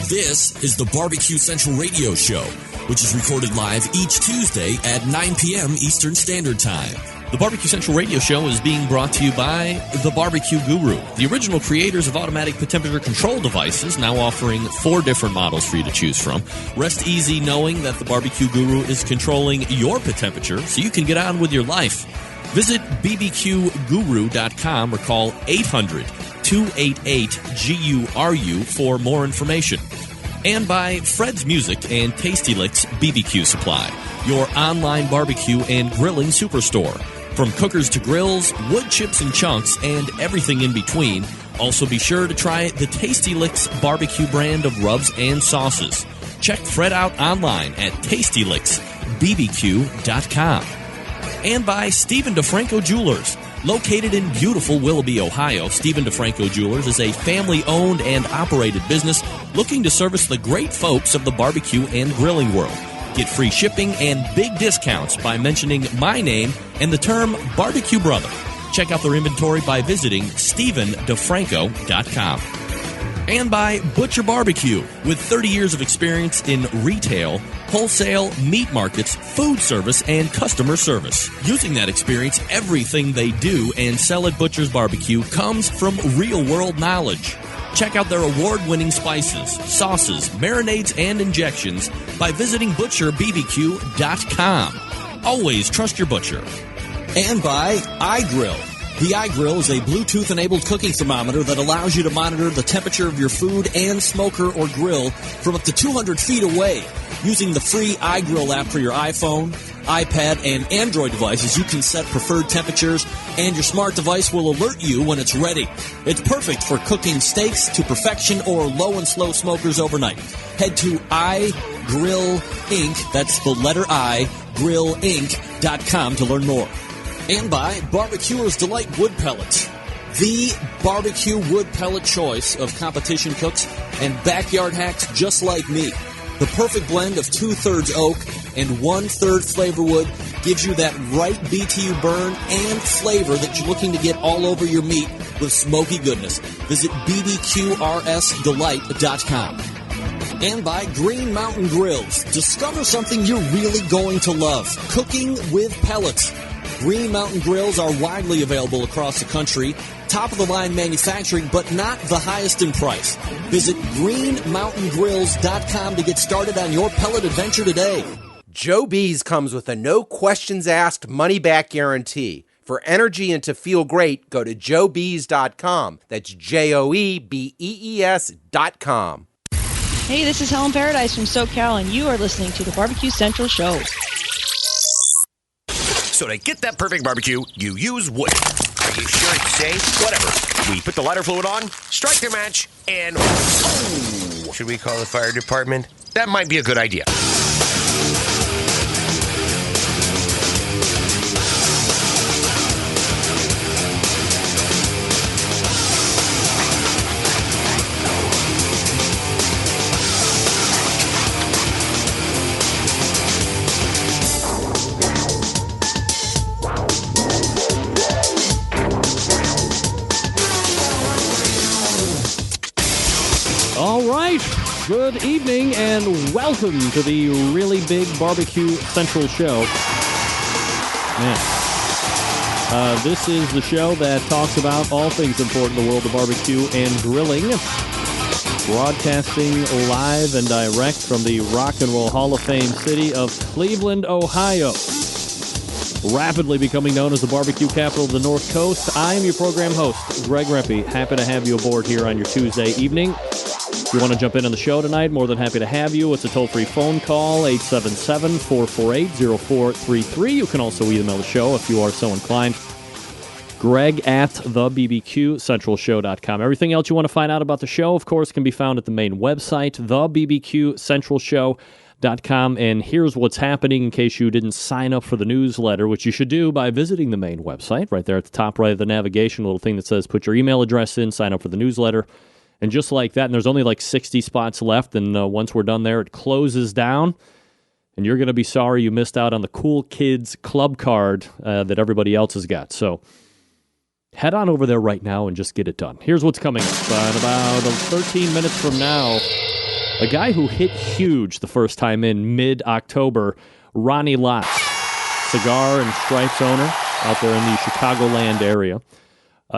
This is the Barbecue Central Radio Show, which is recorded live each Tuesday at 9 p.m. Eastern Standard Time. The Barbecue Central Radio Show is being brought to you by The Barbecue Guru, the original creators of automatic temperature control devices, now offering 4 different models for you to choose from. Rest easy knowing that The Barbecue Guru is controlling your temperature so you can get on with your life. Visit bbqguru.com or call 800-288-GURU for more information. And by Fred's Music and Tasty Licks BBQ Supply, your online barbecue and grilling superstore. From cookers to grills, wood chips and chunks, and everything in between. Also be sure to try the Tasty Licks barbecue brand of rubs and sauces. Check Fred out online at tastylicksbbq.com. And by Stephen DeFranco Jewelers. Located in beautiful Willoughby, Ohio, Stephen DeFranco Jewelers is a family-owned and operated business looking to service the great folks of the barbecue and grilling world. Get free shipping and big discounts by mentioning my name and the term Barbecue Brother. Check out their inventory by visiting StephenDeFranco.com. And by Butcher Barbecue, with 30 years of experience in retail, wholesale, meat markets, food service, and customer service. Using that experience, everything they do and sell at Butcher's Barbecue comes from real-world knowledge. Check out their award-winning spices, sauces, marinades, and injections by visiting ButcherBBQ.com. Always trust your butcher. And by iGrill. The iGrill is a Bluetooth-enabled cooking thermometer that allows you to monitor the temperature of your food and smoker or grill from up to 200 feet away. Using the free iGrill app for your iPhone, iPad, and Android devices, you can set preferred temperatures, and your smart device will alert you when it's ready. It's perfect for cooking steaks to perfection or low and slow smokers overnight. Head to iGrill Inc., that's the letter I, grillinc.com to learn more. And by Barbecuer's Delight Wood Pellets, the barbecue wood pellet choice of competition cooks and backyard hacks just like me. The perfect blend of 2/3 oak and 1/3 flavor wood gives you that right BTU burn and flavor that you're looking to get all over your meat with smoky goodness. Visit bbqrsdelight.com. And by Green Mountain Grills. Discover something you're really going to love. Cooking with pellets. Green Mountain Grills are widely available across the country. Top-of-the-line manufacturing, but not the highest in price. Visit greenmountaingrills.com to get started on your pellet adventure today. Joe B's comes with a no-questions-asked money-back guarantee. For energy and to feel great, go to joebees.com. That's JOEBEES.com. Hey, this is Helen Paradise from SoCal, and you are listening to the Barbecue Central Show. So to get that perfect barbecue, you use wood. Are you sure it's safe? Whatever. We put the lighter fluid on, strike the match, and... Oh, should we call the fire department? That might be a good idea. All right, good evening and welcome to the Really Big Barbecue Central Show. Man, this is the show that talks about all things important in the world of barbecue and grilling. Broadcasting live and direct from the Rock and Roll Hall of Fame city of Cleveland, Ohio. Rapidly becoming known as the barbecue capital of the North Coast. I am your program host, Greg Rempe. Happy to have you aboard here on your Tuesday evening. If you want to jump in on the show tonight, more than happy to have you. It's a toll-free phone call, 877-448-0433. You can also email the show if you are so inclined. Greg at thebbqcentralshow.com. Everything else you want to find out about the show, of course, can be found at the main website, thebbqcentralshow.com. And here's what's happening in case you didn't sign up for the newsletter, which you should do by visiting the main website. Right there at the top right of the navigation, a little thing that says put your email address in, sign up for the newsletter. And just like that, and there's only like 60 spots left, and once we're done there, it closes down, and you're going to be sorry you missed out on the Cool Kids Club card that everybody else has got. So head on over there right now and just get it done. Here's what's coming up. In about 13 minutes from now, A guy who hit huge the first time in mid-October, Ronnie Lotz, cigar and stripes owner out there in the Chicagoland area.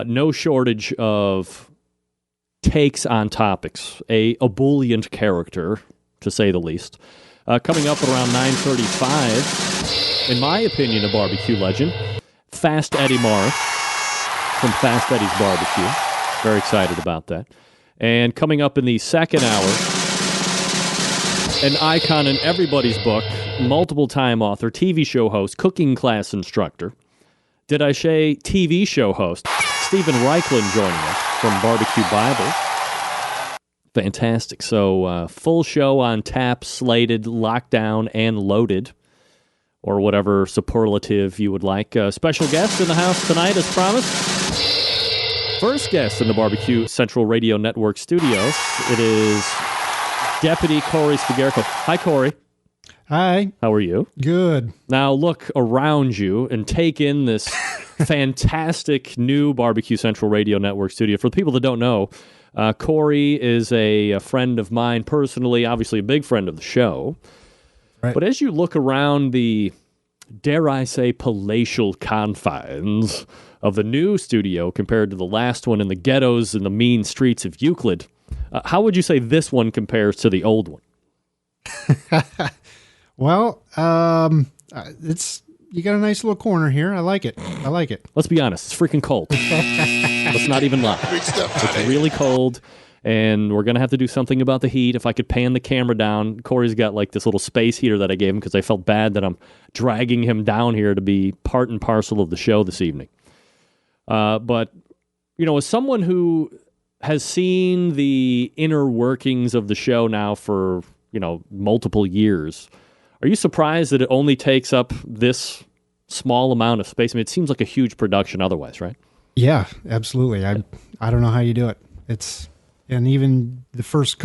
No shortage of takes on topics. A ebullient character, to say the least. Coming up around 9:35, in my opinion, a barbecue legend, Fast Eddie Maurer from Fast Eddie's Barbecue. Very excited about that. And coming up in the second hour, an icon in everybody's book, multiple-time author, TV show host, cooking class instructor. Did I say TV show host? Stephen Reichland joining us from Barbecue Bible. Fantastic. So, full show on tap, slated, locked down, and loaded, or whatever superlative you would like. Special guest in the house tonight, as promised. First guest in the Barbecue Central Radio Network studios. It is Deputy Corey Sfigierko. Hi, Corey. Hi. How are you? Good. Now look around you and take in this fantastic new Barbecue Central Radio Network studio. For the people that don't know, Corey is a friend of mine personally, obviously a big friend of the show. Right. But as you look around the, dare I say, palatial confines of the new studio compared to the last one in the ghettos and the mean streets of Euclid, how would you say this one compares to the old one? Well, it's you got a nice little corner here. I like it. Let's be honest. It's freaking cold. Let's not even lie. It's really cold, and we're going to have to do something about the heat. If I could pan the camera down, Corey's got like this little space heater that I gave him because I felt bad that I'm dragging him down here to be part and parcel of the show this evening. But, you know, as someone who has seen the inner workings of the show now for, you know, multiple years, are you surprised that it only takes up this small amount of space? I mean, it seems like a huge production otherwise, right? Yeah, absolutely. I don't know how you do it. And even the first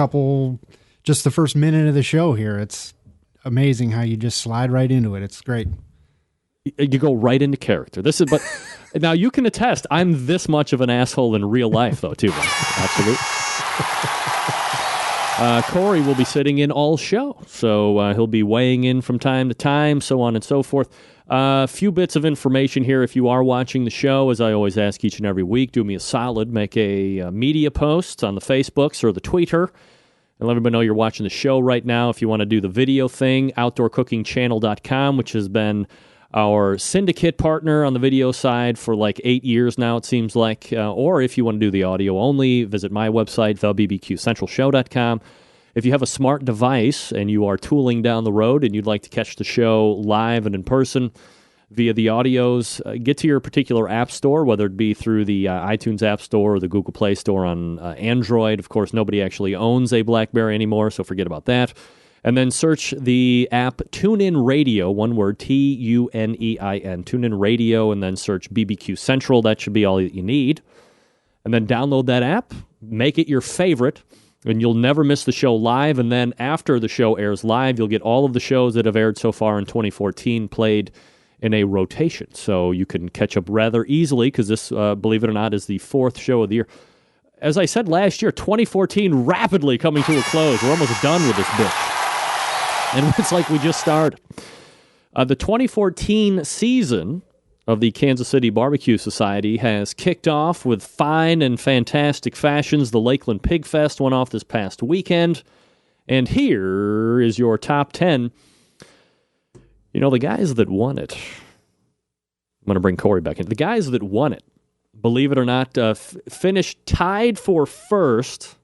just the first minute of the show here, it's amazing how you just slide right into it. It's great. You go right into character. But now you can attest, I'm this much of an asshole in real life, though, too. Absolutely. Corey will be sitting in all show, so he'll be weighing in from time to time, so on and so forth. A few bits of information here. If you are watching the show, as I always ask each and every week, do me a solid, make a media post on the Facebooks or the Twitter, and let everybody know you're watching the show right now. If you want to do the video thing, OutdoorCookingChannel.com, which has been our syndicate partner on the video side for like 8 years now, it seems like. Or if you want to do the audio only, visit my website, thebbqcentralshow.com. If you have a smart device and you are tooling down the road and you'd like to catch the show live and in person via the audios, get to your particular app store, whether it be through the iTunes App Store or the Google Play Store on Android. Of course, nobody actually owns a BlackBerry anymore, so forget about that. And then search the app TuneIn Radio, one word, TUNEIN, TuneIn Radio, and then search BBQ Central. That should be all that you need. And then download that app, make it your favorite, and you'll never miss the show live. And then after the show airs live, you'll get all of the shows that have aired so far in 2014 played in a rotation. So you can catch up rather easily because this, believe it or not, is the fourth show of the year. As I said last year, 2014 rapidly coming to a close. We're almost done with this bitch. And it's like we just started. The 2014 season of the Kansas City Barbecue Society has kicked off with fine and fantastic fashions. The Lakeland Pig Fest went off this past weekend. And here is your top 10. You know, the guys that won it. I'm going to bring Corey back in. The guys that won it, believe it or not, finished tied for first.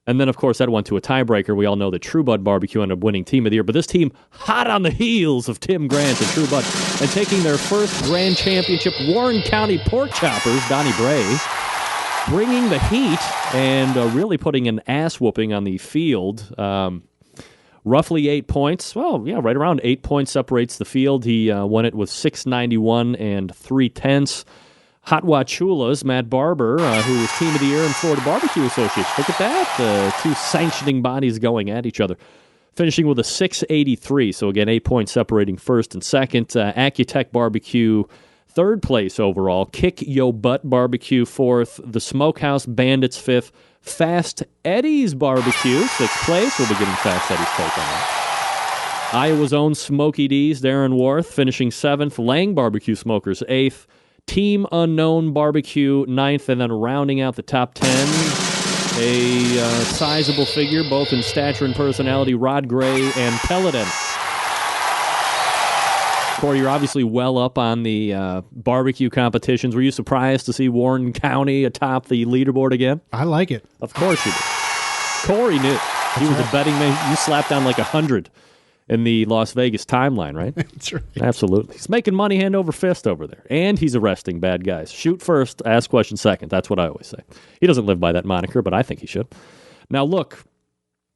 And then, of course, that went to a tiebreaker. We all know that True Bud Barbecue ended up winning Team of the Year. But this team, hot on the heels of Tim Grant and True Bud, and taking their first grand championship, Warren County Pork Choppers, Donnie Bray, bringing the heat and really putting an ass whooping on the field. Roughly 8 points. Well, yeah, right around 8 points separates the field. He won it with 691 and 3/10. Hot Wachulas, Matt Barber, who was Team of the Year in Florida Barbecue Association. Look at that. The two sanctioning bodies going at each other. Finishing with a 683. So, again, 8 points separating first and second. Accutech Barbecue, Third place overall, Kick Yo Butt Barbecue. Fourth, the Smokehouse Bandits. Fifth, Fast Eddie's Barbecue. Sixth place. We'll be getting Fast Eddie's take on that. Iowa's own Smokey D's, Darren Worth, finishing seventh. Lang Barbecue Smokers, eighth. Team Unknown Barbecue, ninth. And then rounding out the top 10, a sizable figure, both in stature and personality, Rod Gray and Peloton. Corey, you're obviously well up on the barbecue competitions. Were you surprised to see Warren County atop the leaderboard again? I like it. Of course you did. Corey knew. He was a betting man. You slapped down like 100 in the Las Vegas timeline, right? That's right. Absolutely. He's making money hand over fist over there. And he's arresting bad guys. Shoot first, ask questions second. That's what I always say. He doesn't live by that moniker, but I think he should. Now, look,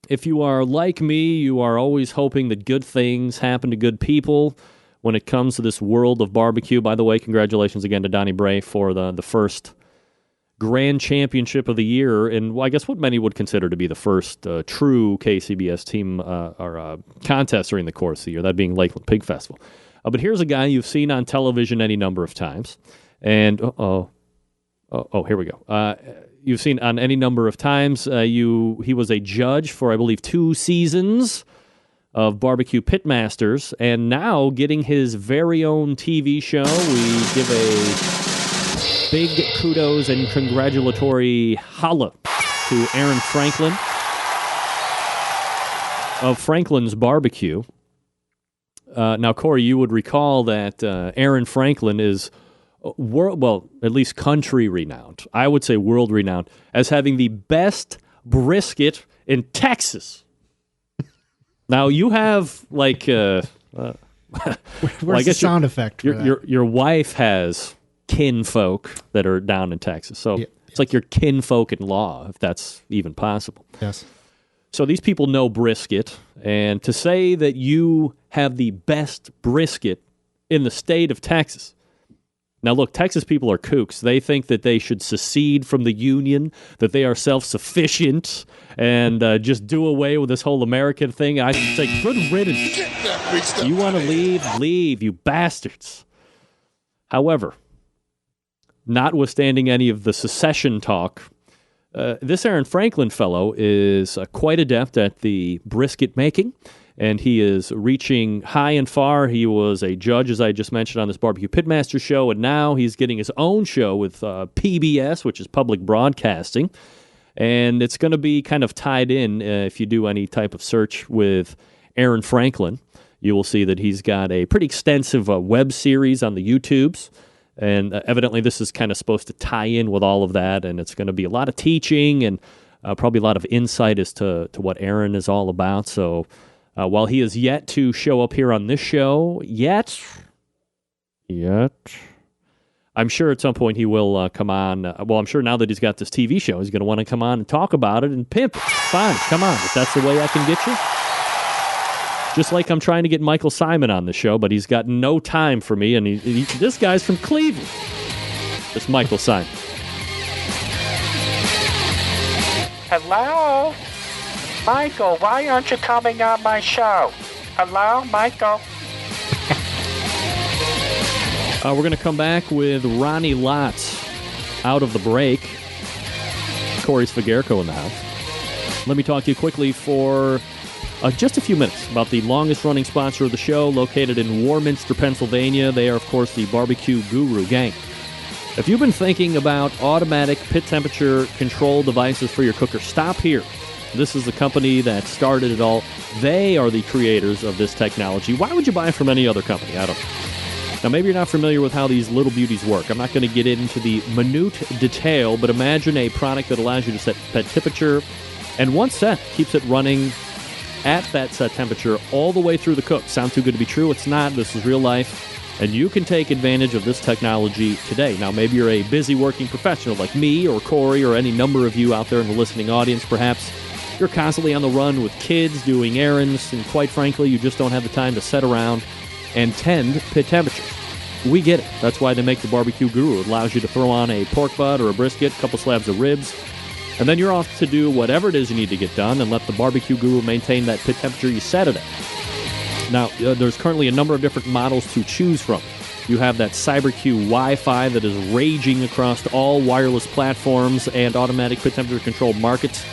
if you are like me, you are always hoping that good things happen to good people when it comes to this world of barbecue. By the way, congratulations again to Donnie Bray for the first grand championship of the year, and I guess what many would consider to be the first true KCBS team or contest during the course of the year, that being Lakeland Pig Festival. But here's a guy you've seen on television any number of times, and here we go. You've seen on any number of times. He was a judge for, I believe, 2 seasons of Barbecue Pitmasters, and now getting his very own TV show. We give a big kudos and congratulatory holla to Aaron Franklin of Franklin's Barbecue. Now, Corey, you would recall that Aaron Franklin is at least country renowned. I would say world renowned as having the best brisket in Texas. Now, you have, like... Where's the sound effect for that? Your wife has kinfolk that are down in Texas. So it's like your kinfolk-in-law, if that's even possible. Yes. So these people know brisket, and to say that you have the best brisket in the state of Texas. Now, look, Texas people are kooks. They think that they should secede from the Union, that they are self-sufficient, and just do away with this whole American thing. I say, good riddance. You want to leave? Leave, you bastards. However, notwithstanding any of the secession talk, this Aaron Franklin fellow is quite adept at the brisket making, and he is reaching high and far. He was a judge, as I just mentioned, on this Barbecue Pitmaster show, and now he's getting his own show with PBS, which is public broadcasting, and it's going to be kind of tied in. If you do any type of search with Aaron Franklin, you will see that he's got a pretty extensive web series on the YouTubes, and evidently this is kind of supposed to tie in with all of that, and it's going to be a lot of teaching and probably a lot of insight as to what Aaron is all about. So while he is yet to show up here on this show, yet, I'm sure at some point he will come on. I'm sure now that he's got this TV show, he's going to want to come on and talk about it and pimp it. Fine, come on. If that's the way I can get you. Just like I'm trying to get Michael Simon on the show, but he's got no time for me, and this guy's from Cleveland. It's Michael Simon. Hello? Michael, why aren't you coming on my show? Hello, Michael? We're going to come back with Ronnie Lotz out of the break. Corey Svigerko in the house. Let me talk to you quickly for just a few minutes about the longest-running sponsor of the show, located in Warminster, Pennsylvania. They are, of course, the Barbecue Guru Gang. If you've been thinking about automatic pit temperature control devices for your cooker, stop here. This is the company that started it all. They are the creators of this technology. Why would you buy it from any other company? I don't know. Now, maybe you're not familiar with how these little beauties work. I'm not going to get into the minute detail, but imagine a product that allows you to set pet temperature, and once set, keeps it running at that set temperature all the way through the cook. Sound too good to be true? It's not. This is real life, and you can take advantage of this technology today. Now, maybe you're a busy working professional like me or Corey or any number of you out there in the listening audience. Perhaps you're constantly on the run with kids, doing errands, and quite frankly, you just don't have the time to sit around and tend pit temperatures. We get it. That's why they make the Barbecue Guru. It allows you to throw on a pork butt or a brisket, a couple slabs of ribs, and then you're off to do whatever it is you need to get done and let the Barbecue Guru maintain that pit temperature you set it at. Now, there's currently a number of different models to choose from. You have that CyberQ Wi-Fi that is raging across all wireless platforms and automatic pit temperature control markets.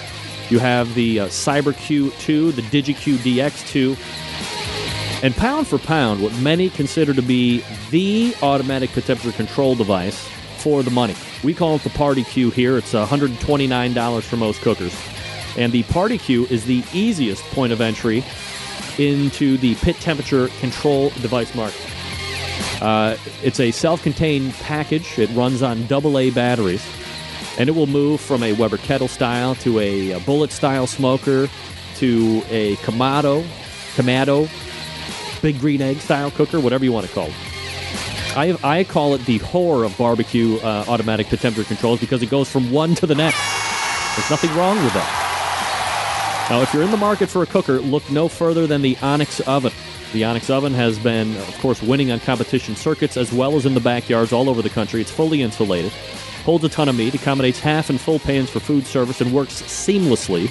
You have the CyberQ 2, the DigiQ DX2. And pound for pound, what many consider to be the automatic pit temperature control device for the money. We call it the Party Q here. It's $129 for most cookers. And the Party Q is the easiest point of entry into the pit temperature control device market. It's a self-contained package. It runs on AA batteries. And it will move from a Weber kettle style to a bullet style smoker to a Kamado, Big Green Egg style cooker, whatever you want to call it. I call it the whore of barbecue automatic pit temperature controls because it goes from one to the next. There's nothing wrong with that. Now, if you're in the market for a cooker, look no further than the Onyx Oven. The Onyx Oven has been, of course, winning on competition circuits as well as in the backyards all over the country. It's fully insulated, holds a ton of meat, accommodates half and full pans for food service, and works seamlessly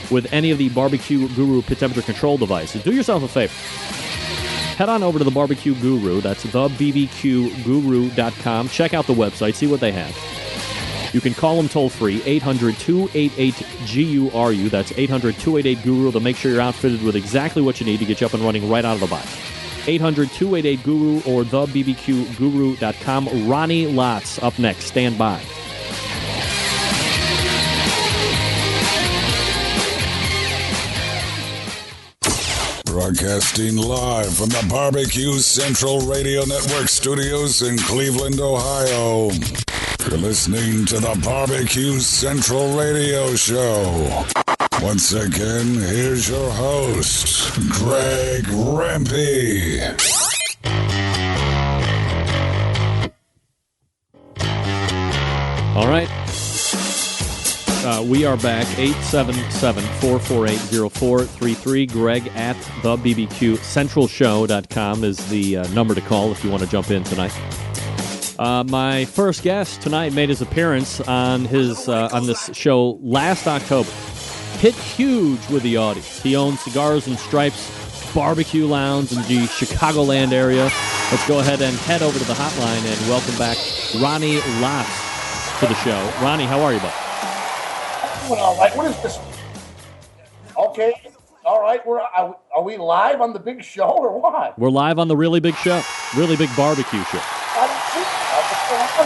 with any of the Barbecue Guru pit temperature control devices. Do yourself a favor. Head on over to the Barbecue Guru. That's thebbqguru.com. Check out the website. See what they have. You can call them toll-free, 800-288-GURU. That's 800-288-GURU. They'll make sure you're outfitted with exactly what you need to get you up and running right out of the box. 800-288-GURU or thebbqguru.com. Ronnie Lotz up next. Stand by. Broadcasting live from the Barbecue Central Radio Network studios in Cleveland, Ohio. You're listening to the Barbecue Central Radio Show. Once again, here's your host, Greg Rempe. All right. We are back, 877-448-0433. Greg at thebbqcentralshow.com is the number to call if you want to jump in tonight. My first guest tonight made his appearance on this show last October. Hit huge with the audience. He owns Cigars and Stripes Barbecue Lounge in the Chicagoland area. Let's go ahead and head over to the hotline and welcome back Ronnie Lotz to the show. Ronnie, how are you, bud? All right, what is this? Okay, all right. Are we live on the big show or what? We're live on the really big show, really big barbecue show. I don't see what's going on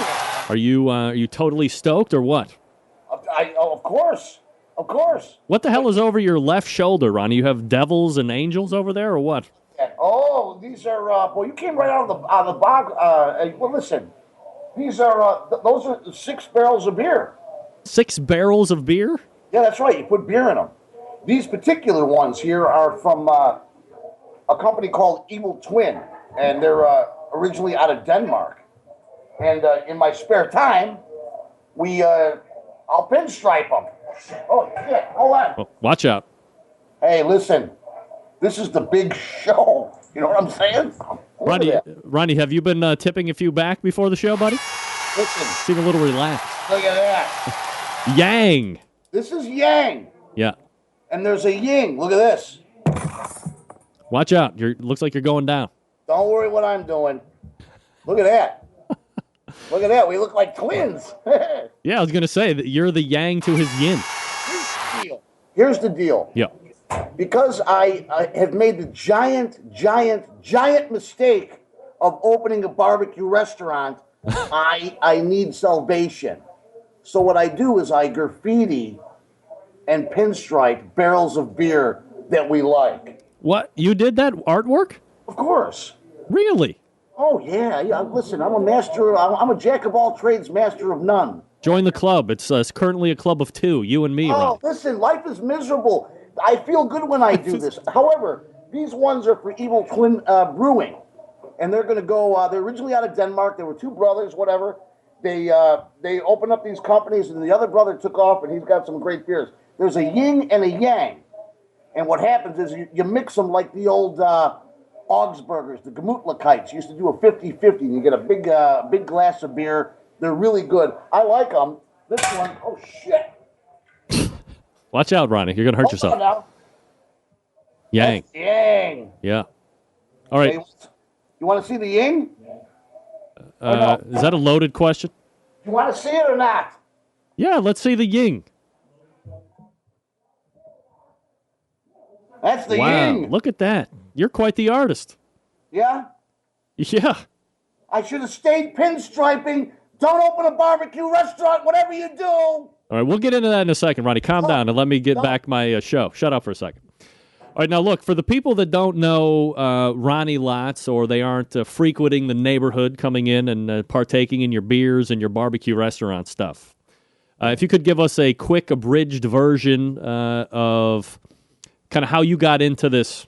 here. Are you totally stoked or what? Of course. What the hell is over your left shoulder, Ronnie? You have devils and angels over there or what? Oh, these are. Well, you came right out of the bog. Well, listen, these are. Those are 6 barrels of beer. 6 barrels of beer? Yeah, that's right. You put beer in them. These particular ones here are from a company called Evil Twin, and they're originally out of Denmark. And in my spare time, I'll pinstripe them. Oh, shit. Hold on. Oh, watch out. Hey, listen. This is the big show. You know what I'm saying? Ronnie, have you been tipping a few back before the show, buddy? Listen. Seem a little relaxed. Look at that. Yang. This is Yang. Yeah. And there's a Ying. Look at this. Watch out. Looks like you're going down. Don't worry what I'm doing. Look at that. Look at that. We look like twins. Yeah, I was going to say that you're the Yang to his Yin. Here's the deal. Yeah. Because I have made the giant mistake of opening a barbecue restaurant, I need salvation. So what I do is I graffiti and pinstripe barrels of beer that we like. What? You did that artwork? Of course. Really? Oh, yeah. Listen, I'm a jack of all trades, master of none. Join the club. It's currently a club of 2, you and me, Ron. Listen, life is miserable. I feel good when I do this. However, these ones are for Evil Twin Brewing. And they're going to go, they're originally out of Denmark. They were 2 brothers, whatever. They opened up these companies, and the other brother took off, and he's got some great beers. There's a yin and a yang. And what happens is you mix them like the old Augsburgers, the Gemütlichkeits. You used to do a 50-50, and you get a big glass of beer. They're really good. I like them. This one, oh, shit. Watch out, Ronnie. You're going to hurt yourself. Now. Yang. That's yang. Yeah. All right. Hey, you want to see the yin? Is that a loaded question? You want to see it or not? Yeah, let's see the Ying. That's the Wow, Ying. look at that. You're quite the artist. Yeah? Yeah. I should have stayed pinstriping. Don't open a barbecue restaurant, whatever you do. All right, we'll get into that in a second, Ronnie. Calm down and let me get back my show. Shut up for a second. All right, now look, for the people that don't know Ronnie Lots, or they aren't frequenting the neighborhood, coming in and partaking in your beers and your barbecue restaurant stuff, if you could give us a quick abridged version of kind of how you got into this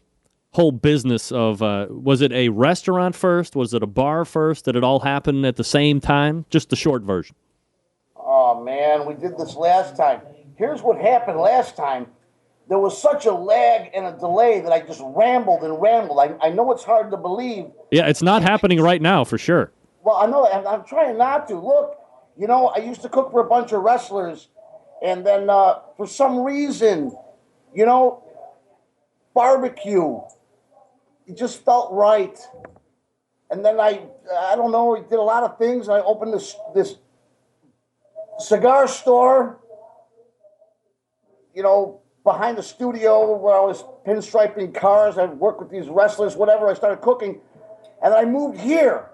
whole business of, was it a restaurant first? Was it a bar first? Did it all happen at the same time? Just the short version. Oh, man, we did this last time. Here's what happened last time. There was such a lag and a delay that I just rambled and rambled. I know it's hard to believe. Yeah, it's not happening right now, for sure. Well, I know, and I'm trying not to. Look, I used to cook for a bunch of wrestlers, and then for some reason, barbecue, it just felt right. And then I don't know, I did a lot of things. I opened this cigar store, behind the studio where I was pinstriping cars. I worked with these wrestlers, whatever. I started cooking. And then I moved here.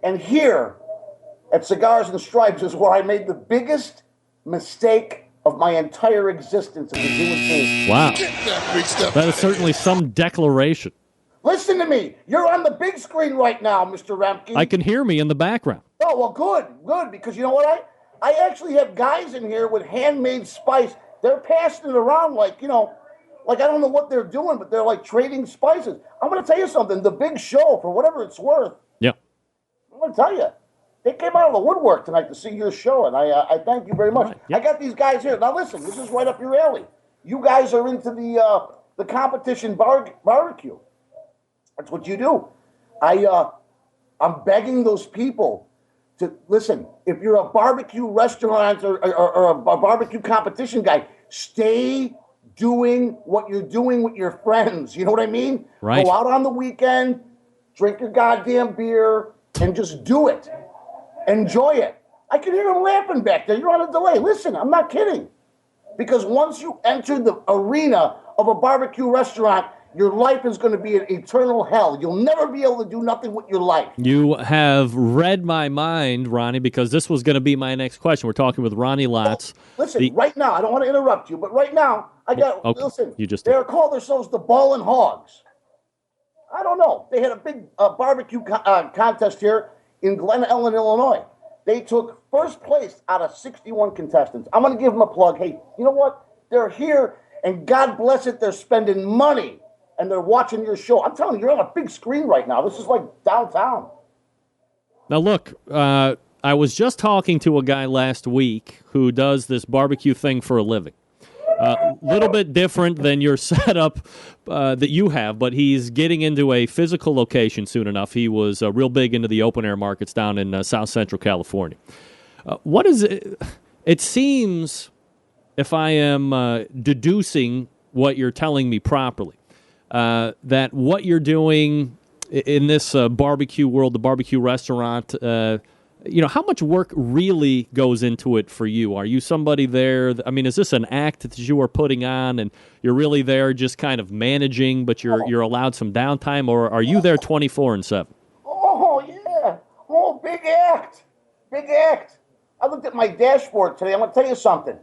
And here, at Cigars and Stripes, is where I made the biggest mistake of my entire existence as a human being. Wow. That is certainly some declaration. Listen to me. You're on the big screen right now, Mr. Remke. I can hear me in the background. Oh, well, good. Because you know what? I actually have guys in here with handmade spice. They're passing it around like I don't know what they're doing, but they're like trading spices. I'm going to tell you something. The Big Show, for whatever it's worth. Yeah. I'm going to tell you. They came out of the woodwork tonight to see your show, and I thank you very much. Right. Yep. I got these guys here. Now, listen, this is right up your alley. You guys are into the competition barbecue. That's what you do. I'm begging those people to listen. If you're a barbecue restaurant or a barbecue competition guy, stay doing what you're doing with your friends. You know what I mean? Right. Go out on the weekend, drink your goddamn beer, and just do it. Enjoy it. I can hear them laughing back there. You're on a delay. Listen, I'm not kidding. Because once you enter the arena of a barbecue restaurant, your life is going to be an eternal hell. You'll never be able to do nothing with your life. You have read my mind, Ronnie, because this was going to be my next question. We're talking with Ronnie Lots. Well, listen, right now, I don't want to interrupt you, but right now, listen, they're called themselves the Ballin' Hogs. I don't know. They had a big barbecue contest here in Glen Ellen, Illinois. They took first place out of 61 contestants. I'm going to give them a plug. Hey, you know what? They're here, and God bless it, they're spending money. And they're watching your show. I'm telling you, you're on a big screen right now. This is like downtown. Now, look, I was just talking to a guy last week who does this barbecue thing for a living. A little bit different than your setup that you have, but he's getting into a physical location soon enough. He was real big into the open-air markets down in South Central California. What is it? It seems, if I am deducing what you're telling me properly, that what you're doing in this barbecue world, the barbecue restaurant, how much work really goes into it for you? Are you somebody there? I mean, is this an act that you are putting on, and you're really there just kind of managing, but you're allowed some downtime, or are you there 24/7? Oh yeah, big act, big act. I looked at my dashboard today. I'm gonna tell you something.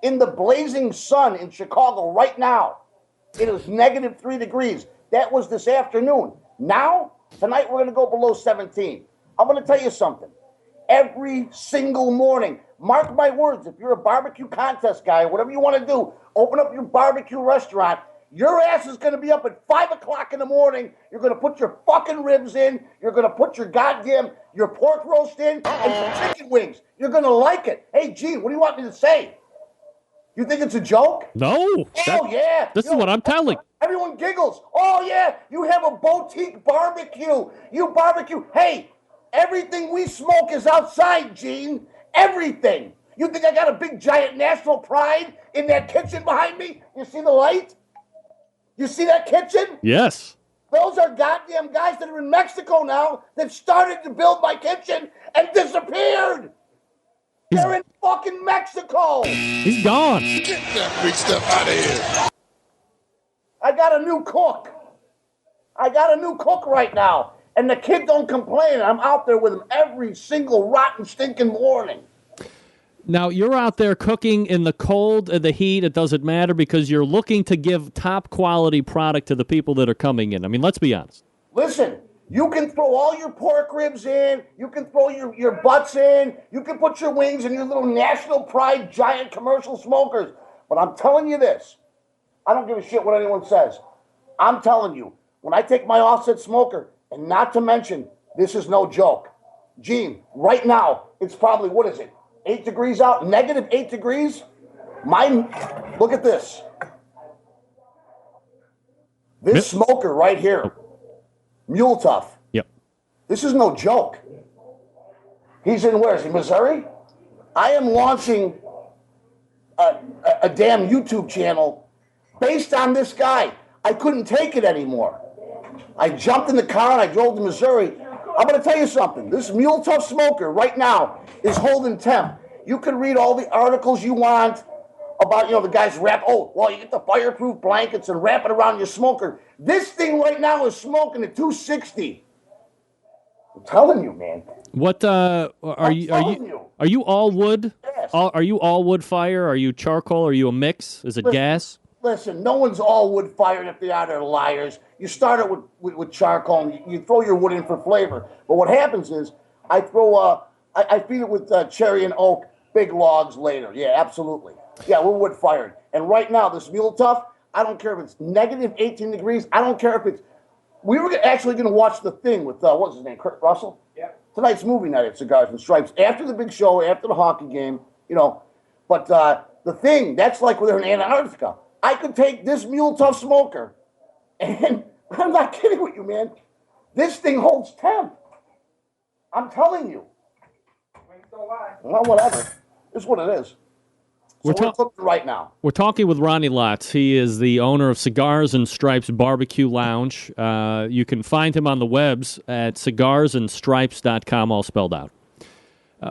In the blazing sun in Chicago right now. It is -3 degrees. That was this afternoon. Now, tonight, we're going to go below 17. I'm going to tell you something. Every single morning, mark my words, if you're a barbecue contest guy, whatever you want to do, open up your barbecue restaurant, your ass is going to be up at 5 o'clock in the morning. You're going to put your fucking ribs in. You're going to put your pork roast in and your chicken wings. You're going to like it. Hey, Gene, what do you want me to say? You think it's a joke? No. Oh, yeah. This is what I'm telling. Everyone giggles. Oh, yeah, you have a boutique barbecue. You barbecue. Hey, everything we smoke is outside, Gene. Everything. You think I got a big, giant National Pride in that kitchen behind me? You see the light? You see that kitchen? Yes. Those are goddamn guys that are in Mexico now that started to build my kitchen and disappeared. They're in fucking Mexico. He's gone. Get that big stuff out of here. I got a new cook. Right now. And the kid don't complain. I'm out there with him every single rotten, stinking morning. Now, you're out there cooking in the cold and the heat. It doesn't matter because you're looking to give top-quality product to the people that are coming in. I mean, let's be honest. Listen, you can throw all your pork ribs in. You can throw your butts in. You can put your wings in your little National Pride giant commercial smokers. But I'm telling you this. I don't give a shit what anyone says. I'm telling you, when I take my offset smoker, and not to mention, this is no joke. Gene, right now, it's probably, what is it, 8 degrees out? Negative 8 degrees? Look at this. This smoker right here, Mule Tough. Yep. This is no joke. He's in, where is he, Missouri? I am launching a damn YouTube channel based on this guy. I couldn't take it anymore. I jumped in the car and I drove to Missouri. I'm going to tell you something. This Mule Tough smoker right now is holding temp. You can read all the articles you want about, the guys wrap. Oh, well, you get the fireproof blankets and wrap it around your smoker. This thing right now is smoking at 260. I'm telling you, man. What are you all wood? Yes. Are you all wood fire? Are you charcoal? Are you a mix? Is it gas? Listen, no one's all wood fired. If they are, they're liars. You start it with charcoal, and you throw your wood in for flavor. But what happens is I throw I feed it with cherry and oak, big logs later. Yeah, absolutely. Yeah, we're wood fired. And right now, this Mule Tough, I don't care if it's negative 18 degrees. I don't care if it's. We were actually going to watch The Thing with what's his name, Kurt Russell. Yeah. Tonight's movie night at Cigars and Stripes after the big show, after the hockey game. But The Thing, that's like they're in Antarctica. I could take this Mule Tough smoker, and I'm not kidding with you, man. This thing holds temp. I'm telling you. Well, whatever. It's what it is. So we're cooking right now. We're talking with Ronnie Lotz. He is the owner of Cigars and Stripes Barbecue Lounge. You can find him on the webs at cigarsandstripes.com, all spelled out.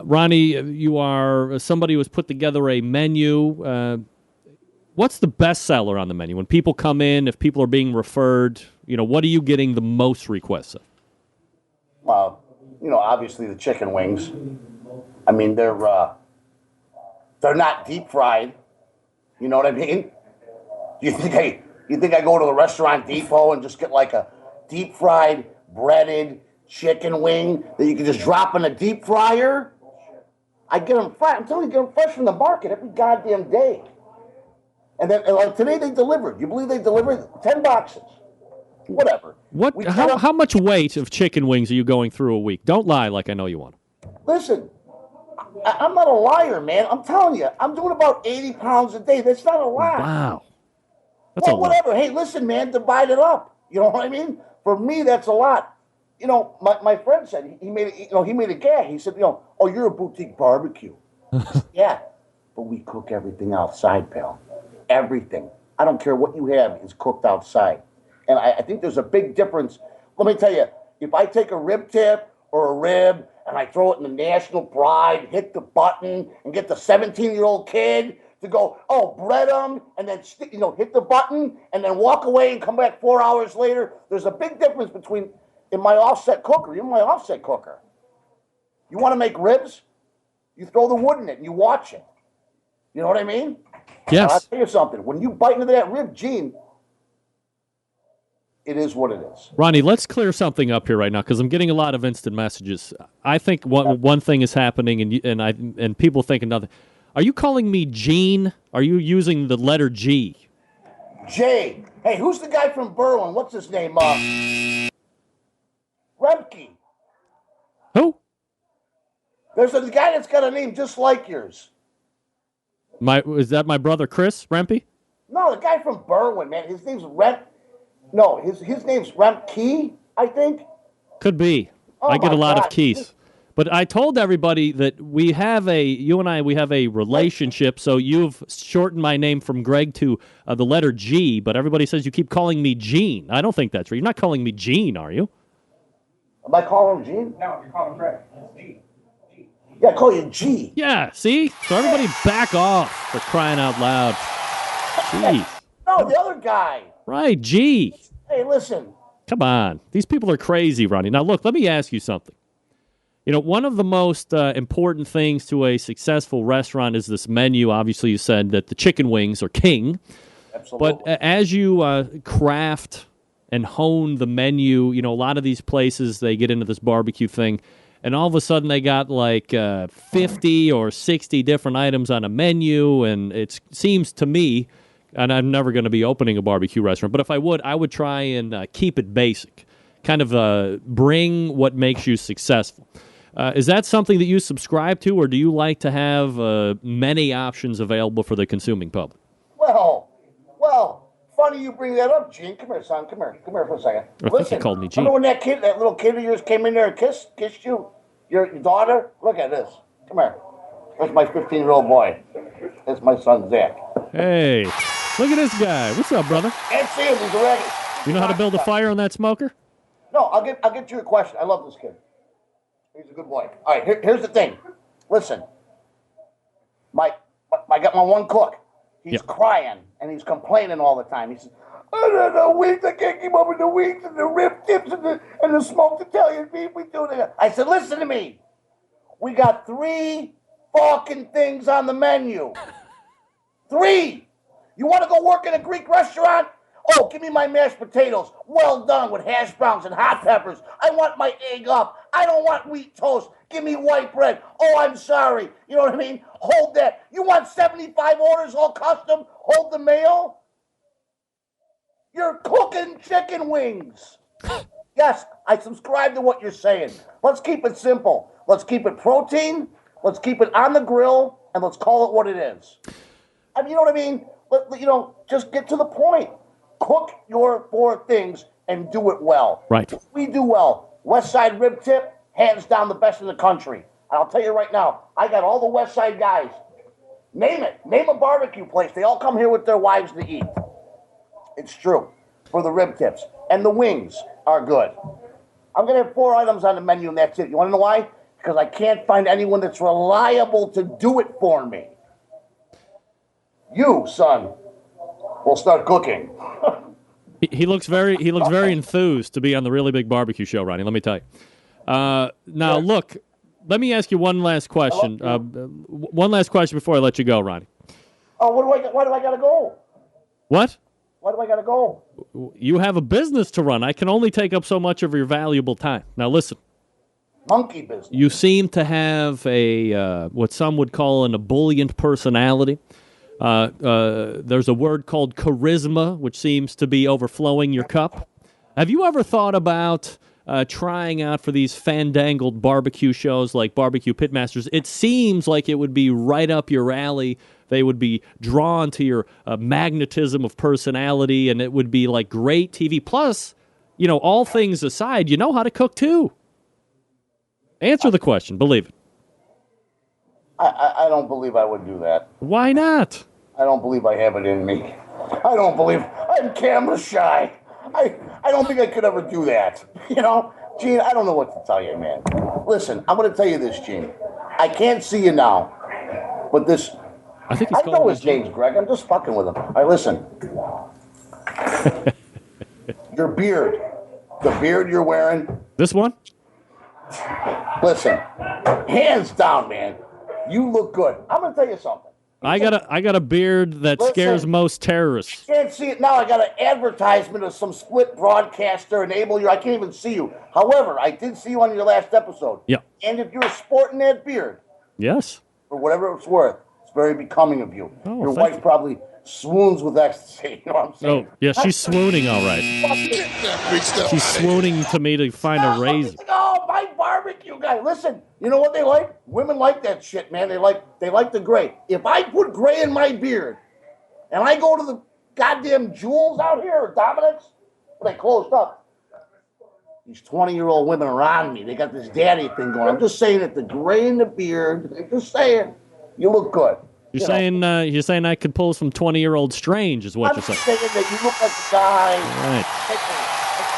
Ronnie, you are somebody who has put together a menu. What's the best seller on the menu? When people come in, if people are being referred, what are you getting the most requests of? Well, obviously the chicken wings. I mean, they're not deep fried. You know what I mean? You think I go to the Restaurant Depot and just get like a deep fried breaded chicken wing that you can just drop in a deep fryer? I get them fresh. I'm telling you, get them fresh from the market every goddamn day. And then today they delivered. You believe they delivered 10 boxes? Whatever. How much weight of chicken wings are you going through a week? Don't lie like I know you want. Listen, I'm not a liar, man. I'm telling you, I'm doing about 80 pounds a day. That's not a lot. Wow. That's a lot. Whatever. Hey, listen, man, divide it up. You know what I mean? For me, that's a lot. My friend said he made a gag. He said, oh, you're a boutique barbecue. Yeah, but we cook everything outside, pal. Everything. I don't care what you have is cooked outside. And I think there's a big difference. Let me tell you, if I take a rib tip or a rib and I throw it in the National Pride, hit the button, and get the 17-year-old kid to go, bread them, and then hit the button, and then walk away and come back 4 hours later, there's a big difference between in my offset cooker. You want to make ribs? You throw the wood in it and you watch it. You know what I mean? Yes. I'll tell you something. When you bite into that rib, Gene, it is what it is. Ronnie, let's clear something up here right now because I'm getting a lot of instant messages. I think one thing is happening, and people think another. Are you calling me Gene? Are you using the letter G? J. Hey, who's the guy from Berlin? What's his name? Remke. Who? There's a guy that's got a name just like yours. Is that my brother Chris Rempe? No, the guy from Berwyn, man. His name's his name's Remke, I think. Could be. I get a lot of keys. But I told everybody that you and I have a relationship, so you've shortened my name from Greg to the letter G, but everybody says you keep calling me Gene. I don't think that's right. You're not calling me Gene, are you? Am I calling him Gene? No, you're calling him Greg. It's G. Yeah, I call you G. Yeah, see? So everybody back off for crying out loud. Jeez. No, the other guy. Right, G. Hey, listen. Come on. These people are crazy, Ronnie. Now, look, let me ask you something. You know, one of the most important things to a successful restaurant is this menu. Obviously, you said that the chicken wings are king. Absolutely. But as you craft and hone the menu, you know, a lot of these places, they get into this barbecue thing, and all of a sudden they got like 50 or 60 different items on a menu, and it seems to me, and I'm never going to be opening a barbecue restaurant, but if I would try and keep it basic, kind of bring what makes you successful. Is that something that you subscribe to, or do you like to have many options available for the consuming public? Well, funny you bring that up, Gene. Come here, son. Come here for a second. I think you called me Gene. Remember when that little kid of yours came in there and kissed you? Your daughter? Look at this. Come here. That's my 15-year-old boy. That's my son, Zach. Hey, look at this guy. What's up, brother? Can't see him. He's a ragged. You know how to build a fire on that smoker? No, I'll get to your question. I love this kid. He's a good boy. All right, here's the thing. Listen, I got my one cook. He's crying and he's complaining all the time. He says, the wings, I can't keep up with the wings and the rib tips and the smoked Italian beef we do there. I said, listen to me. We got 3 fucking things on the menu. 3. You want to go work in a Greek restaurant? Oh, give me my mashed potatoes, well done with hash browns and hot peppers. I want my egg up. I don't want wheat toast. Give me white bread. Oh, I'm sorry. You know what I mean? Hold that. You want 75 orders all custom? Hold the mayo? You're cooking chicken wings. Yes, I subscribe to what you're saying. Let's keep it simple. Let's keep it protein. Let's keep it on the grill, and let's call it what it is. I mean, you know what I mean? Just get to the point. Cook your 4 things and do it well. Right. We do well. West Side rib tip, hands down the best in the country. And I'll tell you right now, I got all the West Side guys. Name it. Name a barbecue place. They all come here with their wives to eat. It's true. For the rib tips. And the wings are good. I'm going to have 4 items on the menu and that's it. You want to know why? Because I can't find anyone that's reliable to do it for me. You, son, will start cooking. He looks very enthused to be on the Really Big Barbecue Show, Ronnie. Let me tell you. Now, look, let me ask you one last question. One last question before I let you go, Ronnie. Oh, why do I got to go? What? Why do I got to go? You have a business to run. I can only take up so much of your valuable time. Now, listen. Monkey business. You seem to have a what some would call an ebullient personality. There's a word called charisma, which seems to be overflowing your cup. Have you ever thought about trying out for these fandangled barbecue shows like Barbecue Pitmasters? It seems like it would be right up your alley. They would be drawn to your magnetism of personality, and it would be like great TV. Plus, you know, all things aside, you know how to cook too. Answer the question. Believe it. I don't believe I would do that. Why not? I don't believe I have it in me. I don't believe I'm camera shy. I don't think I could ever do that. You know, Gene, I don't know what to tell you, man. Listen, I'm going to tell you this, Gene. I can't see you now, but this. I know his name's Greg. I'm just fucking with him. All right, listen. Your beard, the beard you're wearing. This one? Listen, hands down, man. You look good. I'm going to tell you something. I got a beard that scares most terrorists. You can't see it now. I got an advertisement of some split broadcaster enable you. I can't even see you. However, I did see you on your last episode. Yeah. And if you're sporting that beard, yes, for whatever it's worth, it's very becoming of you. Oh, your wife probably swoons with ecstasy. You know what I'm saying? Oh, yeah, she's swooning all right. She's swooning to me to find a razor. Oh, my barbecue guy. Listen, you know what they like? Women like that shit, man. They like the gray. If I put gray in my beard and I go to the goddamn Jewels out here or Dominic's, they closed up. these 20-year-old women around me. They got this daddy thing going. I'm just saying that the gray in the beard, I'm just saying, you look good. You're saying I could pull some 20-year-old Strange is what I'm you're saying. saying that you look like a guy. Right.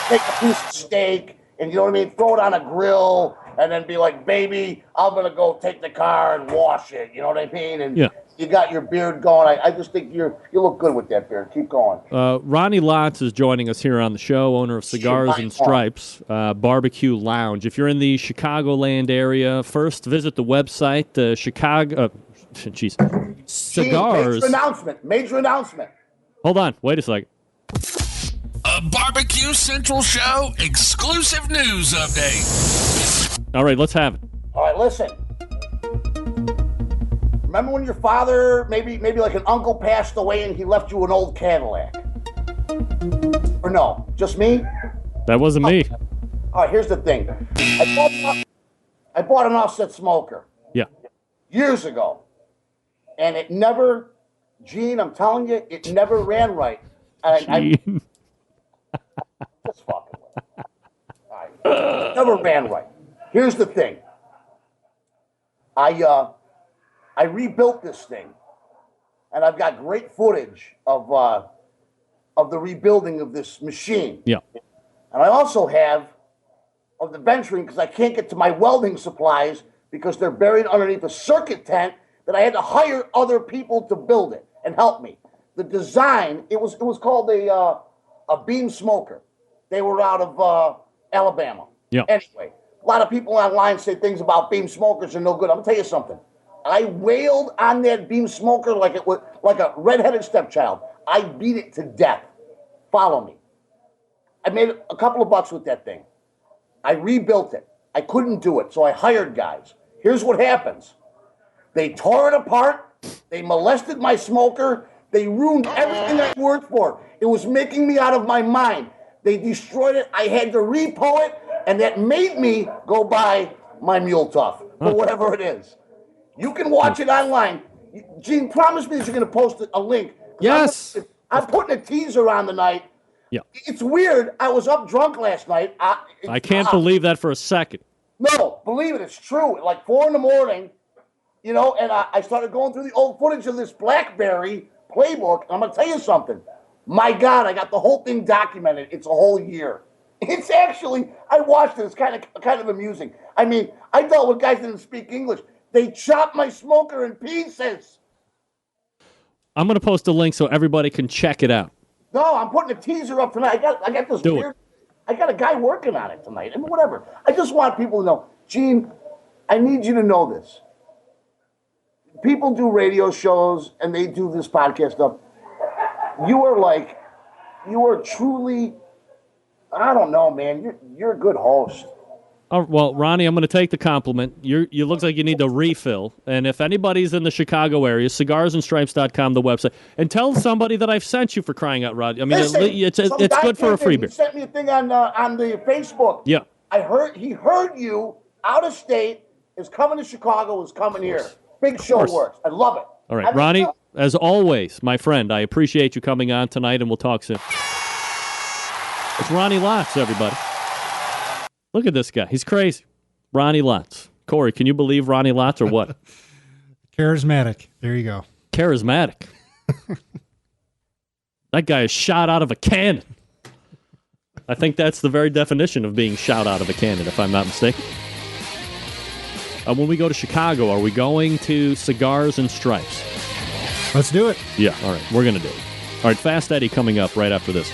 Take a piece of steak and, you know what I mean, throw it on a grill and then be like, baby, I'm going to go take the car and wash it. You know what I mean? And you got your beard going. I just think you look good with that beard. Keep going. Ronnie Lotz is joining us here on the show, owner of Cigars and Stripes Barbecue Lounge. If you're in the Chicagoland area, first visit the website, Cigars. Major announcement. Hold on. Wait a second. A Barbecue Central Show exclusive news update. All right, let's have it. All right, listen. Remember when your father, maybe like an uncle, passed away and he left you an old Cadillac? Or no, just me? That wasn't me. All right, here's the thing. I bought an offset smoker. Yeah. Years ago. And it never, Gene, I'm telling you, it never ran right. Gene. Just fucking with. All right. It never ran right. Here's the thing. I rebuilt this thing, and I've got great footage of the rebuilding of this machine. Yeah. And I also have of the venturing because I can't get to my welding supplies because they're buried underneath a circuit tent that I had to hire other people to build it and help me. The design, it was called a beam smoker. They were out of Alabama. Yeah. Anyway, a lot of people online say things about beam smokers are no good. I'm gonna tell you something. I wailed on that beam smoker like it was like a redheaded stepchild. I beat it to death. Follow me. I made a couple of bucks with that thing. I rebuilt it. I couldn't do it, so I hired guys. Here's what happens. They tore it apart. They molested my smoker. They ruined everything I worked for. It was making me out of my mind. They destroyed it. I had to repo it, and that made me go buy my Mule Tough or whatever it is. You can watch it online. Gene, promise me that you're going to post a link. Yes. I'm putting a teaser on the night. Yeah. It's weird. I was up drunk last night. I can't believe that for a second. No, believe it. It's true. At like 4 a.m, you know, and I started going through the old footage of this BlackBerry playbook. I'm going to tell you something. My God, I got the whole thing documented. It's a whole year. It's actually, I watched it. It's kind of amusing. I mean, I dealt with guys that didn't speak English. They chopped my smoker in pieces. I'm going to post a link so everybody can check it out. No, I'm putting a teaser up tonight. I got this weird. I got a guy working on it tonight. I mean, whatever. I just want people to know. Gene, I need you to know this. People do radio shows and they do this podcast stuff. You are truly, I don't know, man. You're a good host. Well, Ronnie, I'm going to take the compliment. You look like you need a refill. And if anybody's in the Chicago area, cigarsandstripes.com, the website, and tell somebody that I've sent you for crying out loud. I mean, it's good for a freebie. He sent me a thing on the Facebook. Yeah. He heard you out of state, is coming to Chicago, is coming here. Big show works. I love it. All right, Ronnie, as always, my friend, I appreciate you coming on tonight, and we'll talk soon. It's Ronnie Lotz, everybody. Look at this guy. He's crazy. Ronnie Lotz. Corey, can you believe Ronnie Lotz or what? Charismatic. There you go. Charismatic. That guy is shot out of a cannon. I think that's the very definition of being shot out of a cannon, if I'm not mistaken. When we go to Chicago, are we going to Cigars and Stripes? Let's do it. Yeah, all right. We're going to do it. All right, Fast Eddie coming up right after this.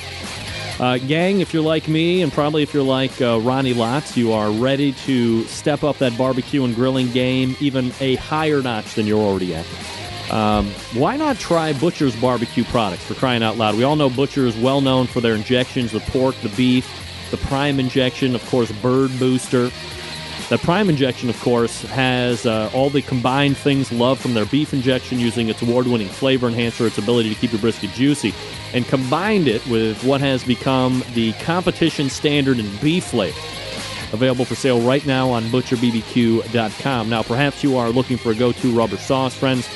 Gang, if you're like me, and probably if you're like Ronnie Lotz, you are ready to step up that barbecue and grilling game even a higher notch than you're already at. Why not try Butcher's barbecue products, for crying out loud? We all know Butcher is well known for their injections, the pork, the beef, the Prime injection, of course, Bird Booster. The Prime injection, of course, has all the combined things loved from their beef injection using its award-winning flavor enhancer, its ability to keep your brisket juicy, and combined it with what has become the competition standard in beef flavor. Available for sale right now on ButcherBBQ.com. Now, perhaps you are looking for a go-to rubber sauce, friends.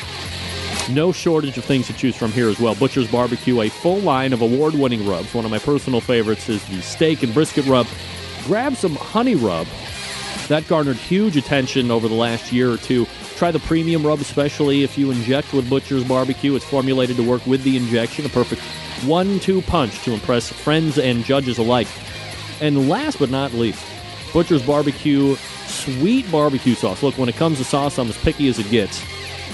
No shortage of things to choose from here as well. Butcher's Barbecue, a full line of award-winning rubs. One of my personal favorites is the steak and brisket rub. grab some Honey Rub. That garnered huge attention over the last year or two. Try the premium rub, especially if you inject with Butcher's Barbecue. It's formulated to work with the injection, a perfect 1-2 punch to impress friends and judges alike. And last but not least, Butcher's Barbecue Sweet Barbecue Sauce. Look, when it comes to sauce, I'm as picky as it gets.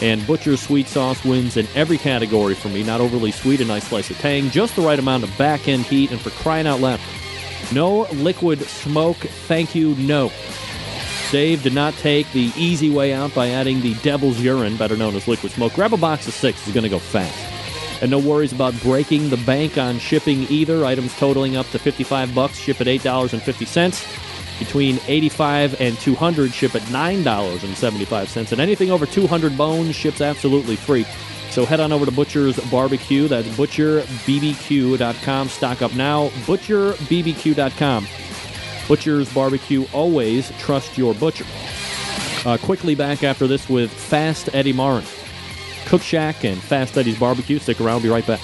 And Butcher's Sweet Sauce wins in every category for me. Not overly sweet, a nice slice of tang, just the right amount of back-end heat, and for crying out loud, no liquid smoke, thank you, no. Dave did not take the easy way out by adding the devil's urine, better known as liquid smoke. Grab a box of 6, it's going to go fast. And no worries about breaking the bank on shipping either. Items totaling up to $55 ship at $8.50. Between 85 and 200 ship at $9.75. And anything over 200 bones ships absolutely free. So head on over to Butcher's Barbecue. That's butcherbbq.com. Stock up now. butcherbbq.com. Butcher's Barbecue, always trust your butcher. Quickly back after this with Fast Eddie Maurin. Cook Shack and Fast Eddie's Barbecue. Stick around, be right back.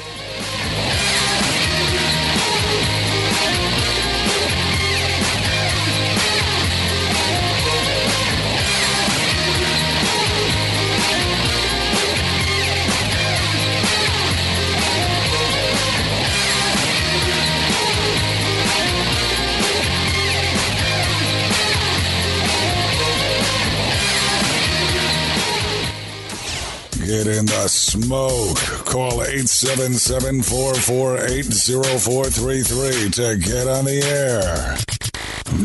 Get in the smoke. Call 877-448-0433 to get on the air.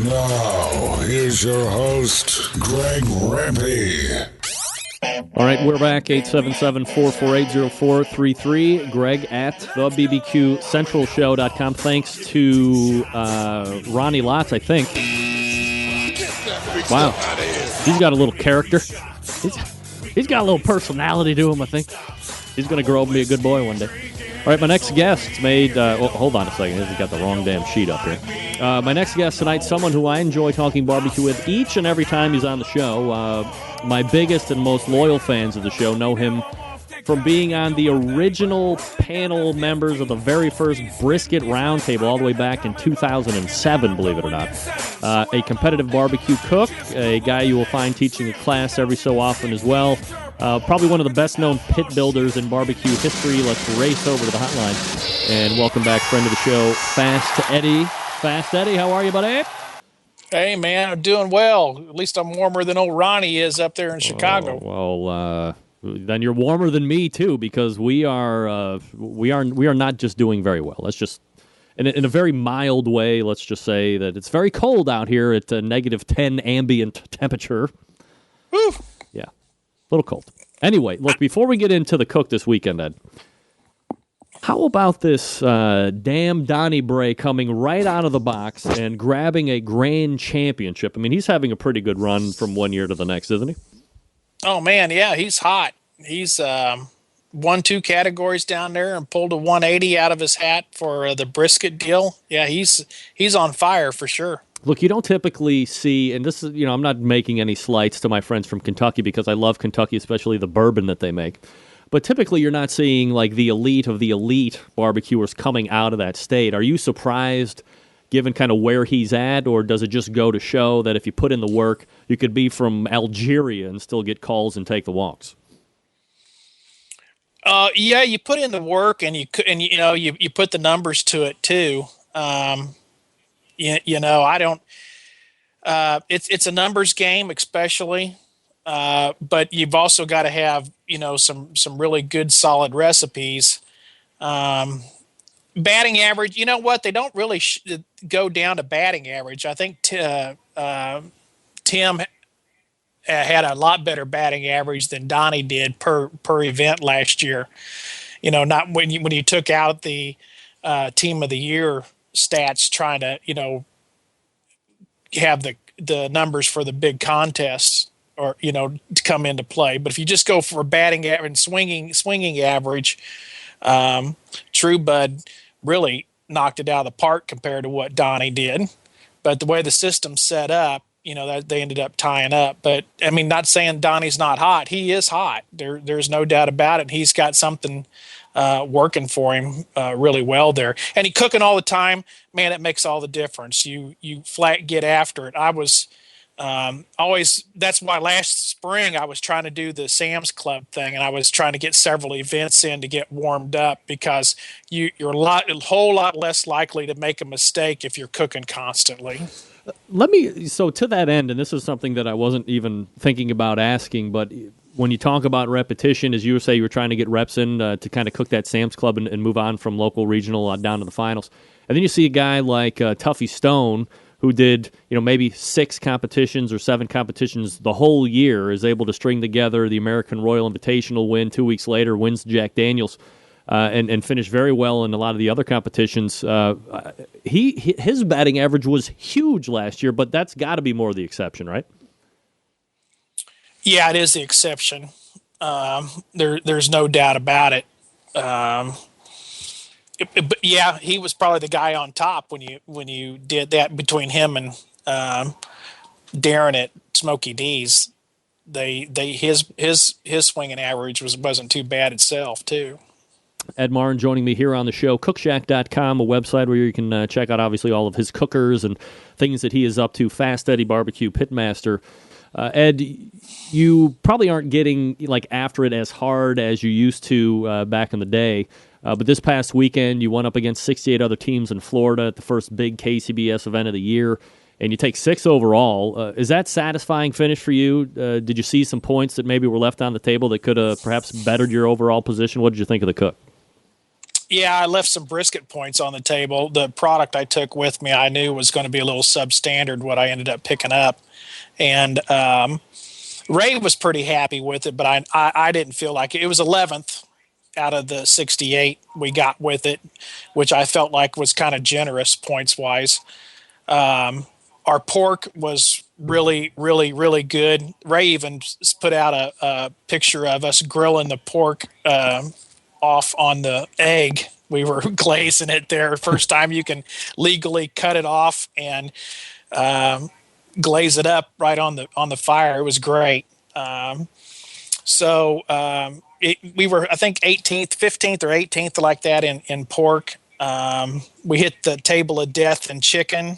Now, here's your host, Greg Rempe. All right, we're back, 877-448-0433. Greg at thebbqcentralshow.com. Thanks to Ronnie Lotz, I think. Wow. He's got a little character. He's got a little personality to him, I think. He's going to grow up and be a good boy one day. All right, my next guest made... hold on a second. He's got the wrong damn sheet up here. My next guest tonight, someone who I enjoy talking barbecue with each and every time he's on the show. My biggest and most loyal fans of the show know him from being on the original panel members of the very first Brisket Roundtable all the way back in 2007, believe it or not. A competitive barbecue cook, a guy you will find teaching a class every so often as well. Probably one of the best-known pit builders in barbecue history. Let's race over to the hotline and welcome back friend of the show, Fast Eddie. Fast Eddie, how are you, buddy? Hey, man, I'm doing well. At least I'm warmer than old Ronnie is up there in Chicago. Well, then you're warmer than me too, because we are not just doing very well. Let's just, in a very mild way, let's just say that it's very cold out here at negative 10 ambient temperature. Woo! Yeah, a little cold. Anyway, look, before we get into the cook this weekend, Ed, how about this damn Donnie Bray coming right out of the box and grabbing a grand championship? I mean, he's having a pretty good run from one year to the next, isn't he? Oh, man, yeah, he's hot. He's won 2 categories down there and pulled a 180 out of his hat for the brisket deal. Yeah, he's on fire for sure. Look, you don't typically see, and this is, I'm not making any slights to my friends from Kentucky because I love Kentucky, especially the bourbon that they make. But typically you're not seeing like the elite of the elite barbecuers coming out of that state. Are you surprised given kind of where he's at, or does it just go to show that if you put in the work, you could be from Algeria and still get calls and take the walks? Yeah, you put in the work, and you put the numbers to it too. I don't. It's a numbers game, especially, but you've also got to have some really good solid recipes. Batting average, you know what? They don't really go down to batting average. I think Tim had a lot better batting average than Donnie did per event last year. Not when you took out the team of the year stats, trying to have the numbers for the big contests or to come into play. But if you just go for batting average, swinging average. True Bud really knocked it out of the park compared to what Donnie did, but the way the system's set up, that they ended up tying up. But I mean, not saying Donnie's not hot. He is hot. There's no doubt about it. He's got something working for him really well there. And he cooking all the time, man, it makes all the difference. You flat get after it. I was always, that's why last spring I was trying to do the Sam's Club thing, and I was trying to get several events in to get warmed up, because you're a whole lot less likely to make a mistake if you're cooking constantly. So to that end, and this is something that I wasn't even thinking about asking, but when you talk about repetition, as you say, you were trying to get reps in to kind of cook that Sam's Club and move on from local, regional down to the finals. And then you see a guy like Tuffy Stone, who did maybe 6 competitions or 7 competitions the whole year, is able to string together the American Royal Invitational win 2 weeks later, wins Jack Daniels, and finish very well in a lot of the other competitions. His batting average was huge last year, but that's got to be more the exception, right? Yeah, it is the exception. There's no doubt about it. But yeah, he was probably the guy on top when you did that between him and Darren at Smoky D's. His swinging average wasn't too bad itself too. Ed Martin joining me here on the show. Cookshack.com, a website where you can check out obviously all of his cookers and things that he is up to. Fast Eddie Barbecue Pitmaster. Ed, you probably aren't getting after it as hard as you used to back in the day. But this past weekend, you went up against 68 other teams in Florida at the first big KCBS event of the year, and you take 6 overall. Is that satisfying finish for you? Did you see some points that maybe were left on the table that could have perhaps bettered your overall position? What did you think of the cook? Yeah, I left some brisket points on the table. The product I took with me, I knew was going to be a little substandard, what I ended up picking up. And Ray was pretty happy with it, but I didn't feel like it. It was 11th out of the 68 we got with it, which I felt like was kind of generous points-wise. Our pork was really, really, really good. Ray even put out a picture of us grilling the pork off on the egg. We were glazing it there. First time you can legally cut it off and glaze it up right on the fire. It was great. We were, I think, 15th or 18th like that in pork. We hit the table of death in chicken.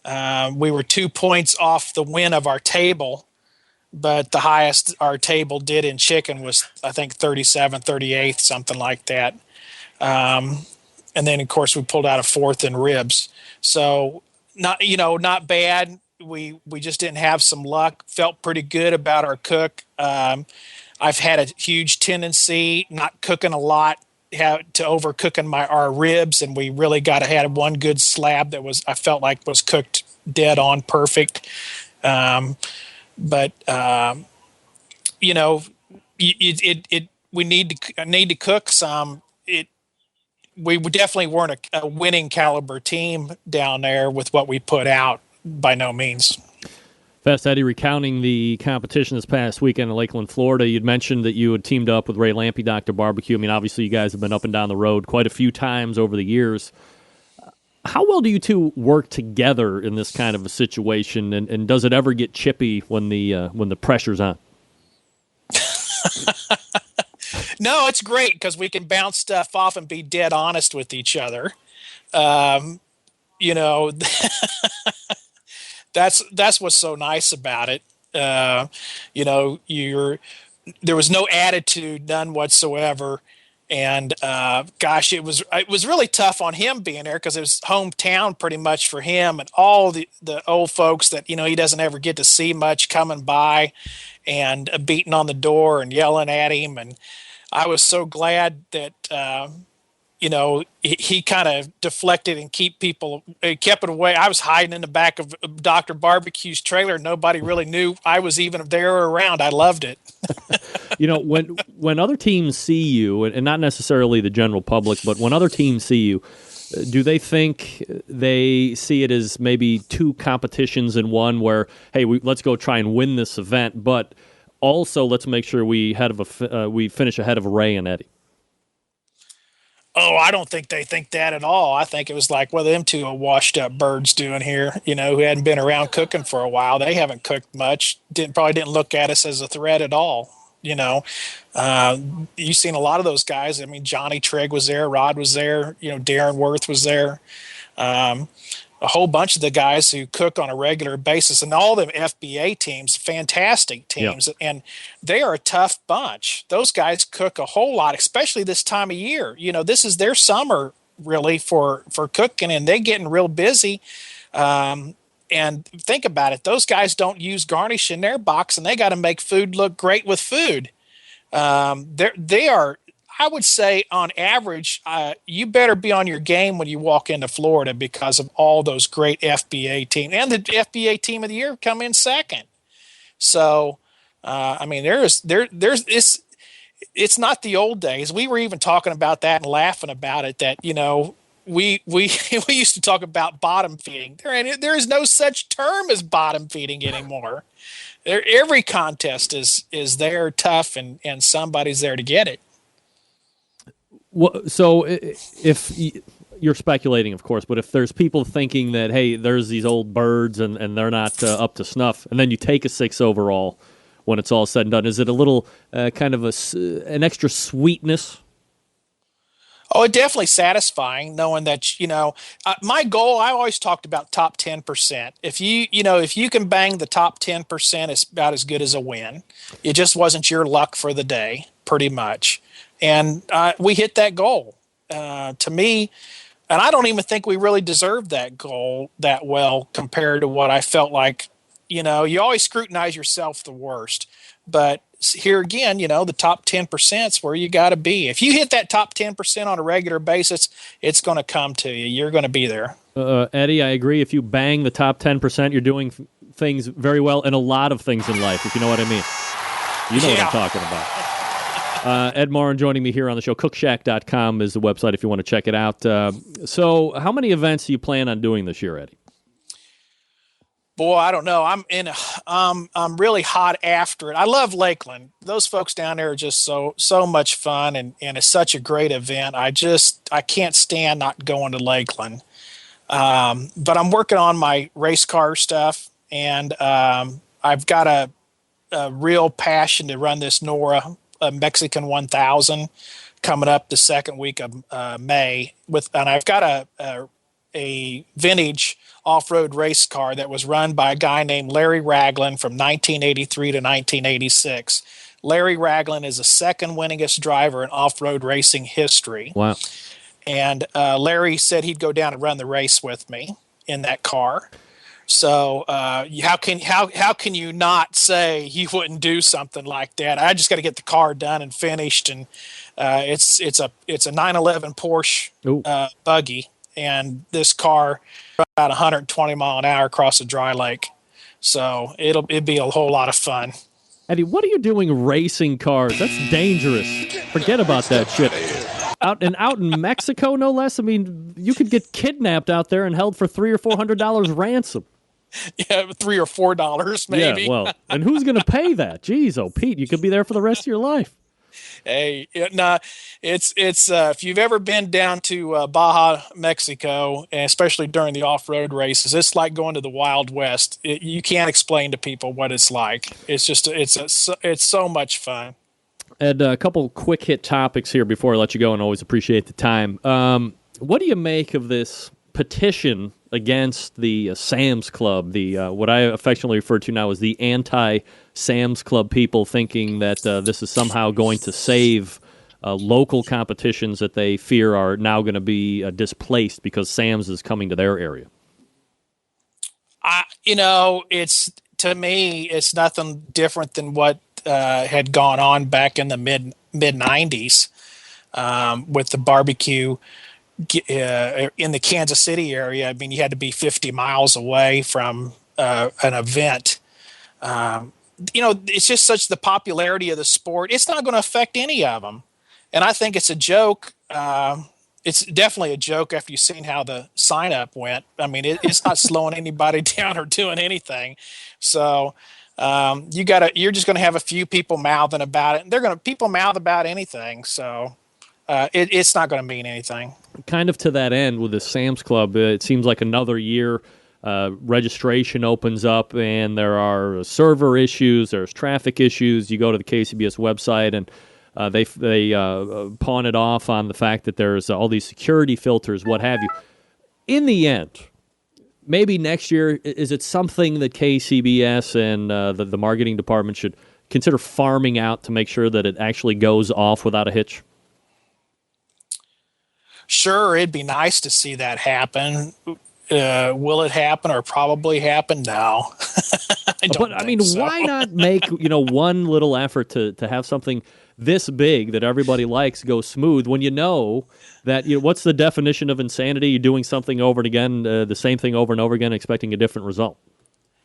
We were 2 points off the win of our table, but the highest our table did in chicken was, I think, 37th, 38th, something like that. And then, of course, we pulled out a 4th in ribs. So not bad. We just didn't have some luck. Felt pretty good about our cook. I've had a huge tendency, not cooking a lot, to overcooking our ribs, and we really had one good slab that was, I felt like, was cooked dead on perfect. We need to cook some. We definitely weren't a winning caliber team down there with what we put out, by no means. Fast Eddie, recounting the competition this past weekend in Lakeland, Florida, you'd mentioned that you had teamed up with Ray Lampe, Dr. Barbecue. I mean, obviously you guys have been up and down the road quite a few times over the years. How well do you two work together in this kind of a situation, and does it ever get chippy when the pressure's on? No, it's great because we can bounce stuff off and be dead honest with each other. That's what's so nice about it. There was no attitude, none whatsoever. And it was really tough on him being there because it was hometown pretty much for him, and all the old folks that he doesn't ever get to see much coming by and beating on the door and yelling at him. And I was so glad that he kind of deflected and kept it away. I was hiding in the back of Dr. Barbecue's trailer. Nobody really knew I was even there or around. I loved it. When other teams see you, and not necessarily the general public, but when other teams see you, do they think they see it as maybe 2 competitions in one where, hey, let's go try and win this event, but also let's make sure we finish ahead of Ray and Eddie? Oh, I don't think they think that at all. I think it was like, well, them two are washed up birds doing here, who hadn't been around cooking for a while. They haven't cooked much. Probably didn't look at us as a threat at all. You've seen a lot of those guys. I mean, Johnny Trigg was there, Rod was there, Darren Worth was there. A whole bunch of the guys who cook on a regular basis, and all the FBA teams, fantastic teams, and they are a tough bunch. Those guys cook a whole lot, especially this time of year. This is their summer really for cooking, and they're getting real busy. And think about it. Those guys don't use garnish in their box, and they got to make food look great with food. They are, I would say, on average, you better be on your game when you walk into Florida because of all those great FBA teams. And the FBA team of the year come in second. So, it's not the old days. We were even talking about that and laughing about it, that, we used to talk about bottom feeding. There is no such term as bottom feeding anymore. Every contest is there tough, and somebody's there to get it. Well, so if you're speculating, of course, but if there's people thinking that, hey, there's these old birds and they're not up to snuff, and then you take a 6 overall when it's all said and done, is it a little kind of an extra sweetness? Oh, it's definitely satisfying knowing that, my goal, I always talked about top 10%. If you can bang the top 10%, it's about as good as a win. It just wasn't your luck for the day, pretty much. And we hit that goal. To me, and I don't even think we really deserved that goal that well compared to what I felt like. You always scrutinize yourself the worst. But here again, the top 10% is where you got to be. If you hit that top 10% on a regular basis, it's going to come to you. You're going to be there. Eddie, I agree. If you bang the top 10%, you're doing things very well in a lot of things in life, if you know what I mean. You know what I'm talking about. Ed Morin joining me here on the show. Cookshack.com is the website if you want to check it out. So how many events do you plan on doing this year, Eddie? Boy, I don't know. I'm really hot after it. I love Lakeland. Those folks down there are just so much fun, and it's such a great event. I can't stand not going to Lakeland. But I'm working on my race car stuff, and I've got a real passion to run this NORA Mexican 1000 coming up the second week of May. And I've got a vintage off-road race car that was run by a guy named Larry Ragland from 1983 to 1986. Larry Ragland is the second winningest driver in off-road racing history. Wow. And Larry said he'd go down and run the race with me in that car. So how can you not say he wouldn't do something like that? I just got to get the car done and finished, and it's a 911 Porsche buggy, and this car about 120 mile an hour across a dry lake. So it'd be a whole lot of fun. Eddie, what are you doing racing cars? That's dangerous. Forget about that shit. Out in Mexico, no less. I mean, you could get kidnapped out there and held for $300 or $400 ransom. Yeah, $3 or $4 maybe. Yeah, well, and who's going to pay that? Jeez, Pete, you could be there for the rest of your life. Hey, it's if you've ever been down to Baja, Mexico, and especially during the off-road races, it's like going to the Wild West. You can't explain to people what it's like. It's just it's so much fun. Ed, a couple quick hit topics here before I let you go, and always appreciate the time. What do you make of this petition against the Sam's Club, the what I affectionately refer to now as the anti-Sam's Club people, thinking that this is somehow going to save local competitions that they fear are now going to be displaced because Sam's is coming to their area? To me, it's nothing different than what had gone on back in the mid 90s with the barbecue in the Kansas City area. I mean, you had to be 50 miles away from an event. It's just such the popularity of the sport. It's not going to affect any of them. And I think it's a joke. It's definitely a joke after you've seen how the sign up went. I mean, it's not slowing anybody down or doing anything. So you're just going to have a few people mouthing about it, and people mouth about anything. So it's not going to mean anything. Kind of to that end with the Sam's Club, it seems like another year registration opens up and there are server issues, there's traffic issues. You go to the KCBS website and they pawn it off on the fact that there's all these security filters, what have you. In the end, maybe next year, is it something that KCBS and the marketing department should consider farming out to make sure that it actually goes off without a hitch? Sure, it'd be nice to see that happen. Will it happen or probably happen? No. I mean, why not make one little effort to have something this big that everybody likes go smooth when you know that what's the definition of insanity? You're doing something over and again, the same thing over and over again, expecting a different result.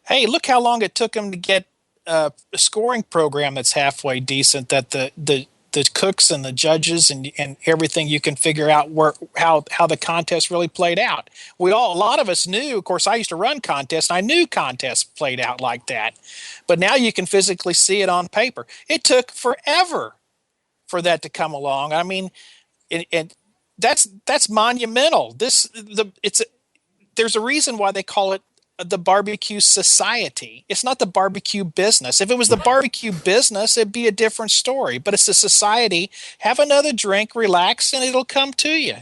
Hey, look how long it took them to get a scoring program that's halfway decent, that the cooks and the judges and everything, you can figure out how the contest really played out. A lot of us knew, of course, I used to run contests, and I knew contests played out like that. But now you can physically see it on paper. It took forever for that to come along. I mean, and that's monumental. There's a reason why they call it the barbecue society. It's not the barbecue business. If it was the barbecue business, it'd be a different story. But it's a society. Have another drink, relax, and it'll come to you.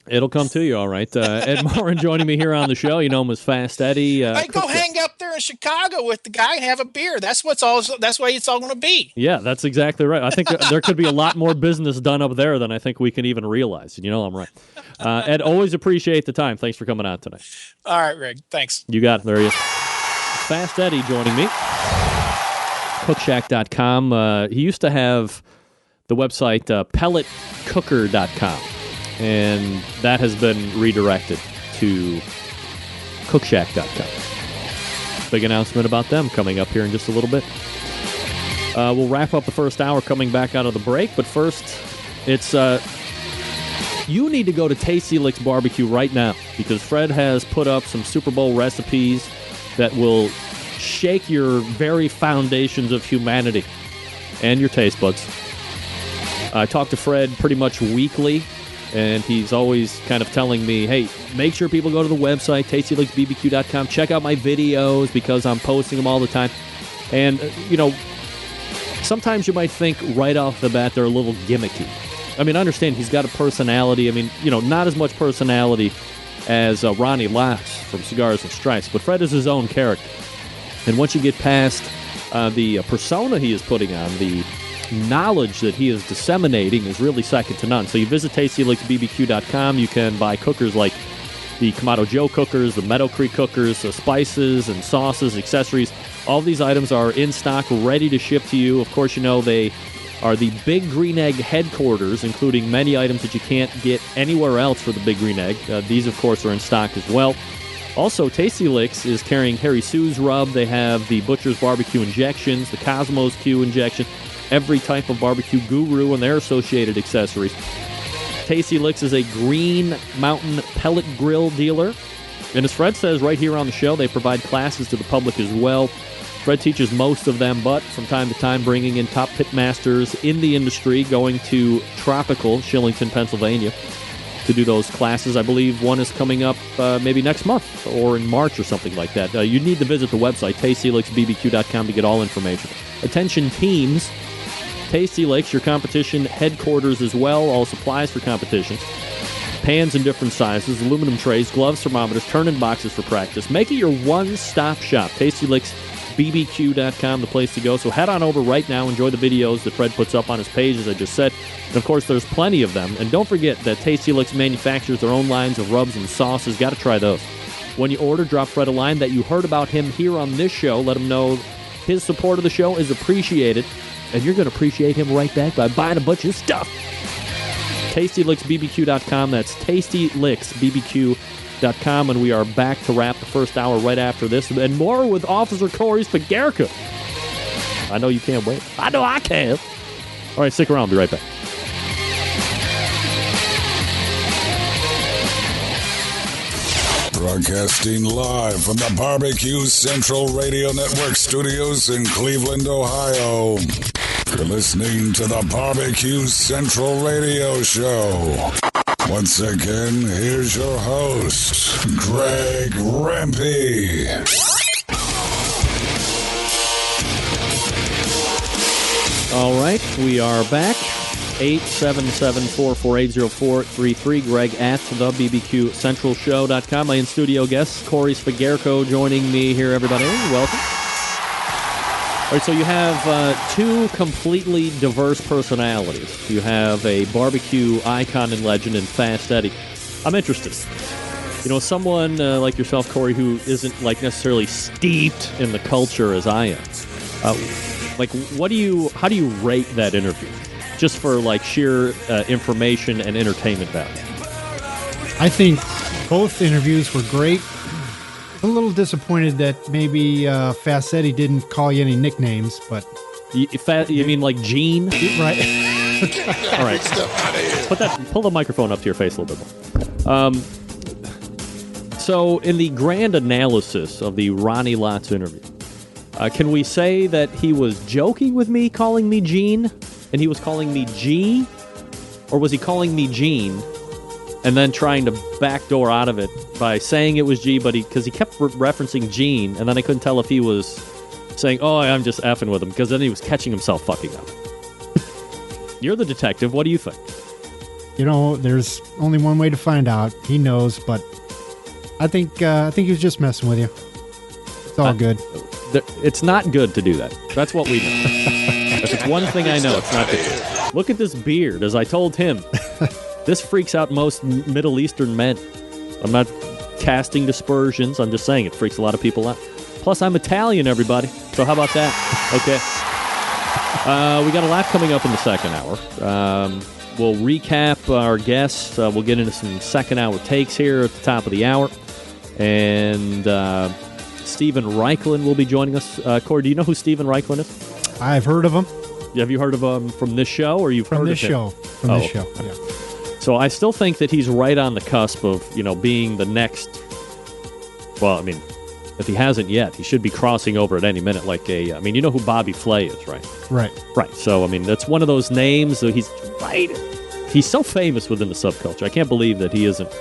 It'll come to you, all right. Ed Morin joining me here on the show. You know him as Fast Eddie. Hey, go hang up there in Chicago with the guy and have a beer. That's why it's all going to be. Yeah, that's exactly right. I think there could be a lot more business done up there than I think we can even realize. I'm right. Ed, always appreciate the time. Thanks for coming out tonight. All right, Rick. Thanks. You got it. There he is. Fast Eddie joining me. Cookshack.com. He used to have the website pelletcooker.com. And that has been redirected to cookshack.com. Big announcement about them coming up here in just a little bit. We'll wrap up the first hour coming back out of the break. But first, it's you need to go to Tasty Licks Barbecue right now because Fred has put up some Super Bowl recipes that will shake your very foundations of humanity and your taste buds. I talk to Fred pretty much weekly. And he's always kind of telling me, hey, make sure people go to the website, tastylicksbbq.com. Check out my videos because I'm posting them all the time. And, sometimes you might think right off the bat they're a little gimmicky. I mean, I understand he's got a personality. I mean, not as much personality as Ronnie Lass from Cigars and Stripes. But Fred is his own character. And once you get past the persona he is putting on, the knowledge that he is disseminating is really second to none. So you visit tastylicksbbq.com. You can buy cookers like the Kamado Joe cookers, the Meadow Creek cookers, spices and sauces, accessories. All these items are in stock, ready to ship to you. Of course, they are the Big Green Egg headquarters, including many items that you can't get anywhere else for the Big Green Egg. These, of course, are in stock as well. Also, Tasty Licks is carrying Harry Sue's rub. They have the Butcher's Barbecue injections, the Cosmos Q injection, every type of barbecue guru and their associated accessories. Tasty Licks is a Green Mountain pellet grill dealer. And as Fred says right here on the show, they provide classes to the public as well. Fred teaches most of them, but from time to time bringing in top pit masters in the industry, going to tropical Shillington, Pennsylvania to do those classes. I believe one is coming up maybe next month or in March or something like that. You need to visit the website, tastylicksbbq.com, to get all information. Attention teams, Tasty Licks, your competition headquarters as well. All supplies for competitions. Pans in different sizes, aluminum trays, gloves, thermometers, turn-in boxes for practice. Make it your one-stop shop. TastyLicksBBQ.com, the place to go. So head on over right now. Enjoy the videos that Fred puts up on his page, as I just said. And, of course, there's plenty of them. And don't forget that Tasty Licks manufactures their own lines of rubs and sauces. Got to try those. When you order, drop Fred a line that you heard about him here on this show. Let him know his support of the show is appreciated. And you're going to appreciate him right back by buying a bunch of stuff. TastyLicksBBQ.com. That's TastyLicksBBQ.com. And we are back to wrap the first hour right after this. And more with Officer Corey Spagarka. I know you can't wait. I know I can. All right, stick around. I'll be right back. Broadcasting live from the Barbecue Central Radio Network studios in Cleveland, Ohio. You're listening to the Barbecue Central Radio Show. Once again, here's your host, Greg Rempe. All right, we are back. 877-448-0433. Greg at thebbqcentralshow.com. My in-studio guest, Corey Svigerko, joining me here, everybody. Welcome. All right, so you have two completely diverse personalities. You have a barbecue icon and legend in Fast Eddie. I'm interested. You know, someone like yourself, Corey, who isn't like necessarily steeped in the culture as I am. How do you rate that interview? Just for like sheer information and entertainment value. I think both interviews were great. I'm a little disappointed that maybe Fast Eddie didn't call you any nicknames, but... You mean like Gene? Right. All right. Pull the microphone up to your face a little bit more. So in the grand analysis of the Ronnie Lotz interview, can we say that he was joking with me, calling me Gene, and he was calling me G? Or was he calling me Gene and then trying to backdoor out of it by saying it was G, but because he kept referencing Gene, and then I couldn't tell if he was saying, oh, I'm just effing with him, because then he was catching himself fucking up. You're the detective. What do you think? You know, there's only one way to find out. He knows, but I think he was just messing with you. It's all good. It's not good to do that. That's what we know. If it's one thing I know, it's not good. Look at this beard. As I told him, this freaks out most Middle Eastern men. I'm not casting dispersions. I'm just saying it freaks a lot of people out. Plus, I'm Italian, everybody. So how about that? Okay. We got a lot coming up in the second hour. We'll recap our guests. We'll get into some second hour takes here at the top of the hour. And Steven Raichlen will be joining us. Corey, do you know who Steven Raichlen is? I've heard of him. Have you heard of him from this show, or you've heard of him? From this show. Yeah. So I still think that he's right on the cusp of, being the next. Well, I mean, if he hasn't yet, he should be crossing over at any minute. Like you know who Bobby Flay is, right? Right. So I mean, that's one of those names. He's right. He's so famous within the subculture. I can't believe that he isn't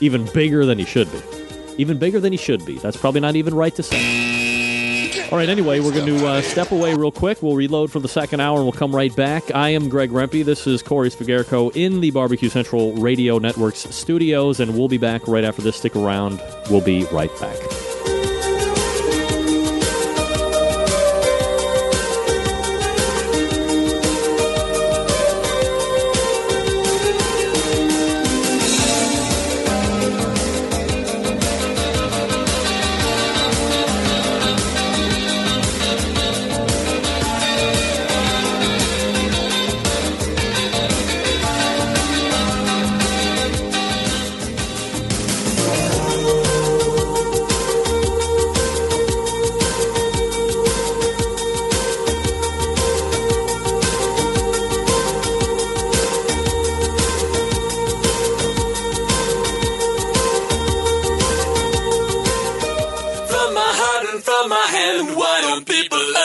even bigger than he should be. Even bigger than he should be. That's probably not even right to say. All right, anyway, we're going to step away real quick. We'll reload for the second hour, and we'll come right back. I am Greg Rempe. This is Corey Svigerko in the Barbecue Central Radio Network's studios, and we'll be back right after this. Stick around. We'll be right back.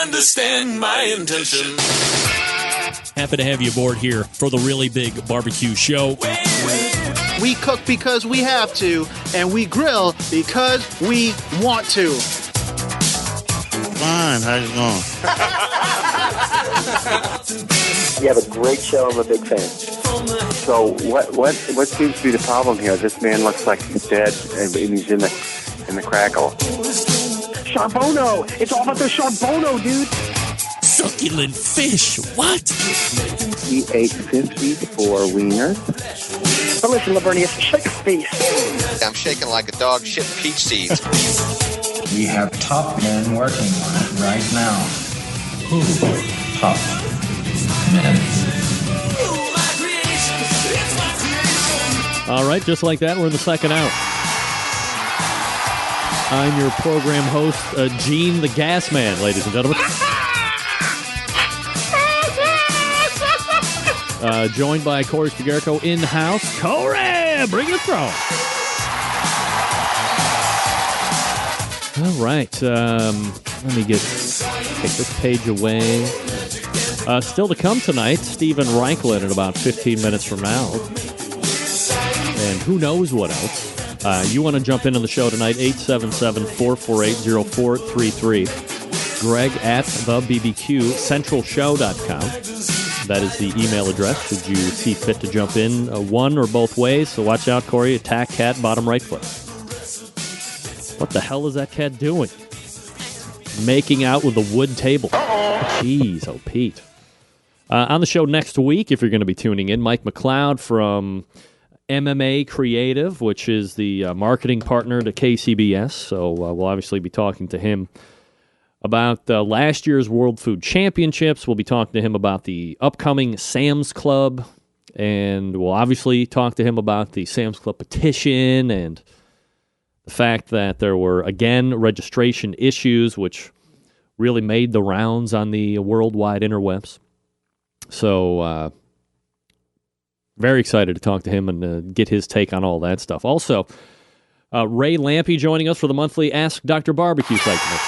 Understand my intention. Happy to have you aboard here for the really big barbecue show. We cook because we have to, and we grill because we want to. Fine, how's it going? You have a great show. I'm a big fan. So what seems to be the problem here? This man looks like he's dead, and he's in the crackle. Charbono! It's all about the Charbono, dude! Succulent fish! What? He ate 54 wieners. But listen, Lavernius, shake a face. I'm shaking like a dog shit peach seeds. We have top men working on it right now. Top men. All right, just like that, we're in the second hour. I'm your program host, Gene the Gas Man, ladies and gentlemen. Joined by Corey Svigerko in-house. Corey, bring it through. All right, let me take this page away. Still to come tonight, Steven Raichlen in about 15 minutes from now. and who knows what else. You want to jump in on the show tonight, 877-448-0433. Greg at thebbqcentralshow.com. That is the email address. Should you see fit to jump in one or both ways. So watch out, Corey. Attack cat, bottom right foot. What the hell is that cat doing? Making out with a wood table. Jeez, oh, Pete. On the show next week, if you're going to be tuning in, Mike McLeod from MMA Creative, which is the marketing partner to KCBS. So we'll obviously be talking to him about last year's World Food Championships. We'll be talking to him about the upcoming Sam's Club. And we'll obviously talk to him about the Sam's Club petition and the fact that there were, again, registration issues, which really made the rounds on the worldwide interwebs. So, very excited to talk to him and get his take on all that stuff. Also, Ray Lampe joining us for the monthly Ask Dr. Barbecue segment.